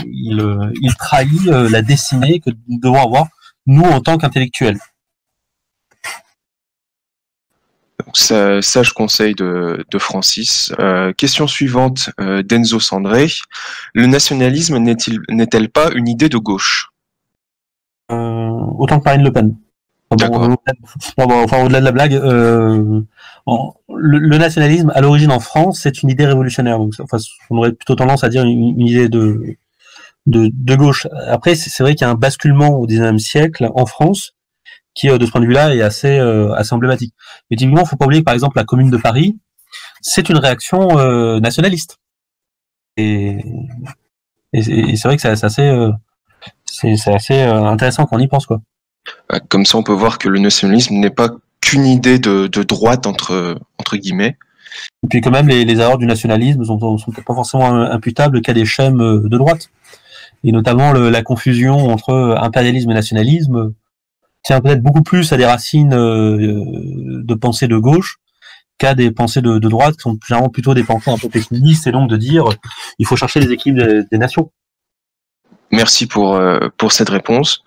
il trahit la destinée que nous devons avoir nous en tant qu'intellectuels. Sage conseil de Francis. Question suivante d'Enzo Sandré. Le nationalisme n'est-elle pas une idée de gauche? Autant que Marine Le Pen. Enfin, au-delà de la blague, le nationalisme, à l'origine en France, c'est une idée révolutionnaire. Donc, enfin, on aurait plutôt tendance à dire une idée de gauche. Après, c'est vrai qu'il y a un basculement au XIXe siècle en France qui, de ce point de vue-là, est assez emblématique. Mais typiquement, il ne faut pas oublier que, par exemple, la Commune de Paris, c'est une réaction nationaliste. Et c'est vrai que c'est assez intéressant quand on y pense, quoi. Comme ça, on peut voir que le nationalisme n'est pas qu'une idée de droite, entre guillemets. Et puis quand même, les erreurs du nationalisme sont peut-être pas forcément imputables qu'à des schèmes de droite. Et notamment la confusion entre impérialisme et nationalisme tient peut-être beaucoup plus à des racines de pensée de gauche qu'à des pensées de droite, qui sont généralement plutôt des pensées un peu péquinistes, et donc de dire il faut chercher les équilibres des nations. Merci pour cette réponse.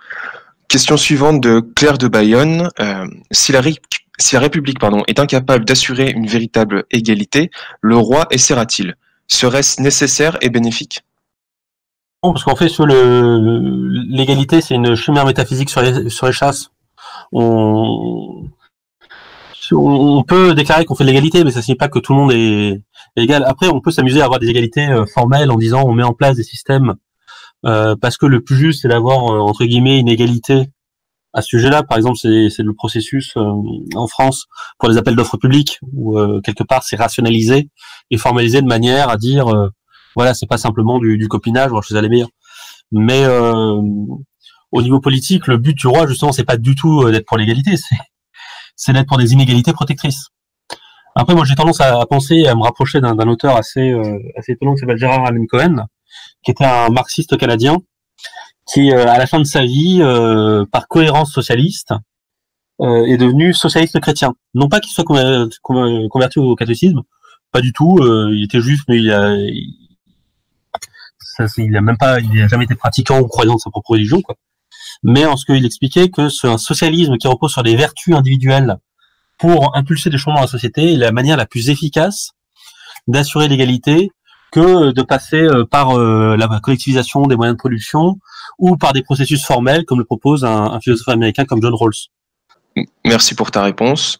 Question suivante de Claire de Bayonne. Si la République est incapable d'assurer une véritable égalité, le roi essaiera-t-il? Serait-ce nécessaire et bénéfique? Non, parce qu'en fait, l'égalité, c'est une chimère métaphysique sur les chasses. On peut déclarer qu'on fait de l'égalité, mais ça ne signifie pas que tout le monde est égal. Après, on peut s'amuser à avoir des égalités formelles en disant on met en place des systèmes parce que le plus juste, c'est d'avoir entre guillemets une égalité à ce sujet-là. Par exemple, c'est le processus en France pour les appels d'offres publics où quelque part c'est rationalisé et formalisé de manière à dire voilà, c'est pas simplement du copinage, voir chez les meilleurs. Mais au niveau politique, le but du roi justement, c'est pas du tout d'être pour l'égalité, c'est d'être pour des inégalités protectrices. Après, moi, j'ai tendance à penser, à me rapprocher d'un auteur assez étonnant qui s'appelle Gérard Allen Cohen, qui était un marxiste canadien, qui, à la fin de sa vie, par cohérence socialiste, est devenu socialiste chrétien. Non pas qu'il soit converti au catholicisme, pas du tout. Il était juif, mais il a jamais été pratiquant ou croyant de sa propre religion, quoi. Mais en ce qu'il expliquait que c'est un socialisme qui repose sur des vertus individuelles pour impulser des changements dans la société est la manière la plus efficace d'assurer l'égalité que de passer par la collectivisation des moyens de production ou par des processus formels comme le propose un philosophe américain comme John Rawls. Merci pour ta réponse.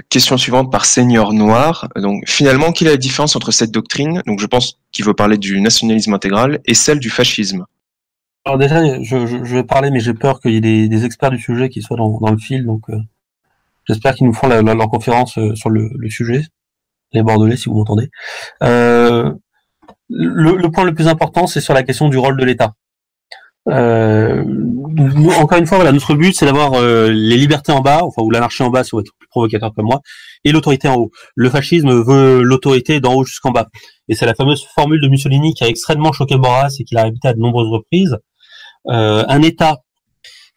Question suivante par Seigneur Noir. Donc, finalement, quelle est la différence entre cette doctrine, donc je pense qu'il veut parler du nationalisme intégral, et celle du fascisme? Alors déjà, je vais parler, mais j'ai peur qu'il y ait des experts du sujet qui soient dans le fil, donc j'espère qu'ils nous feront leur conférence sur le sujet. Les Bordelais, si vous m'entendez. Le point le plus important, c'est sur la question du rôle de l'État. Encore une fois, voilà, notre but, c'est d'avoir les libertés en bas, enfin, ou l'anarchie en bas, si vous êtes plus provocateur comme moi, et l'autorité en haut. Le fascisme veut l'autorité d'en haut jusqu'en bas. Et c'est la fameuse formule de Mussolini qui a extrêmement choqué Maurras et qui l'a répété à de nombreuses reprises. Un État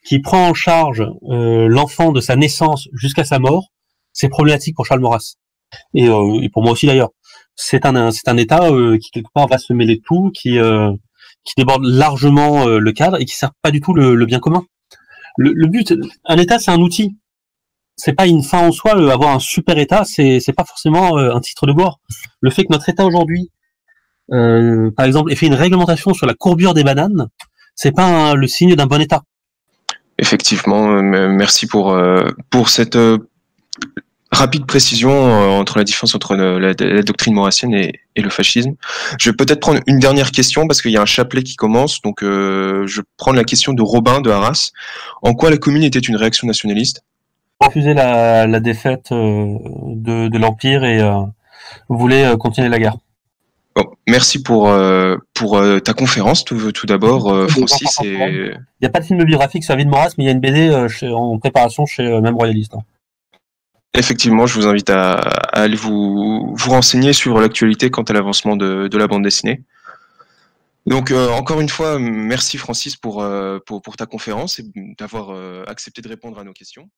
qui prend en charge l'enfant de sa naissance jusqu'à sa mort, c'est problématique pour Charles Maurras. Et pour moi aussi d'ailleurs. C'est un État qui quelque part va se mêler de tout, qui déborde largement le cadre et qui sert pas du tout le bien commun. Le but, un État, c'est un outil. C'est pas une fin en soi. Avoir un super État, c'est pas forcément un titre de gloire. Le fait que notre État aujourd'hui, par exemple, ait fait une réglementation sur la courbure des bananes, c'est pas le signe d'un bon État. Effectivement, merci pour cette rapide précision entre la différence entre la doctrine maurassienne et le fascisme. Je vais peut-être prendre une dernière question parce qu'il y a un chapelet qui commence. Donc, je prends la question de Robin de Arras. En quoi la Commune était une réaction nationaliste? Refuser la défaite de l'Empire et voulait continuer la guerre. Bon, merci pour ta conférence tout d'abord, Francis. Il n'y a pas de film biographique sur la vie de Maurras, mais il y a une BD en préparation chez Même Royaliste. Effectivement, je vous invite à aller vous renseigner sur l'actualité quant à l'avancement de la bande dessinée. Donc, encore une fois, merci Francis pour ta conférence et d'avoir accepté de répondre à nos questions.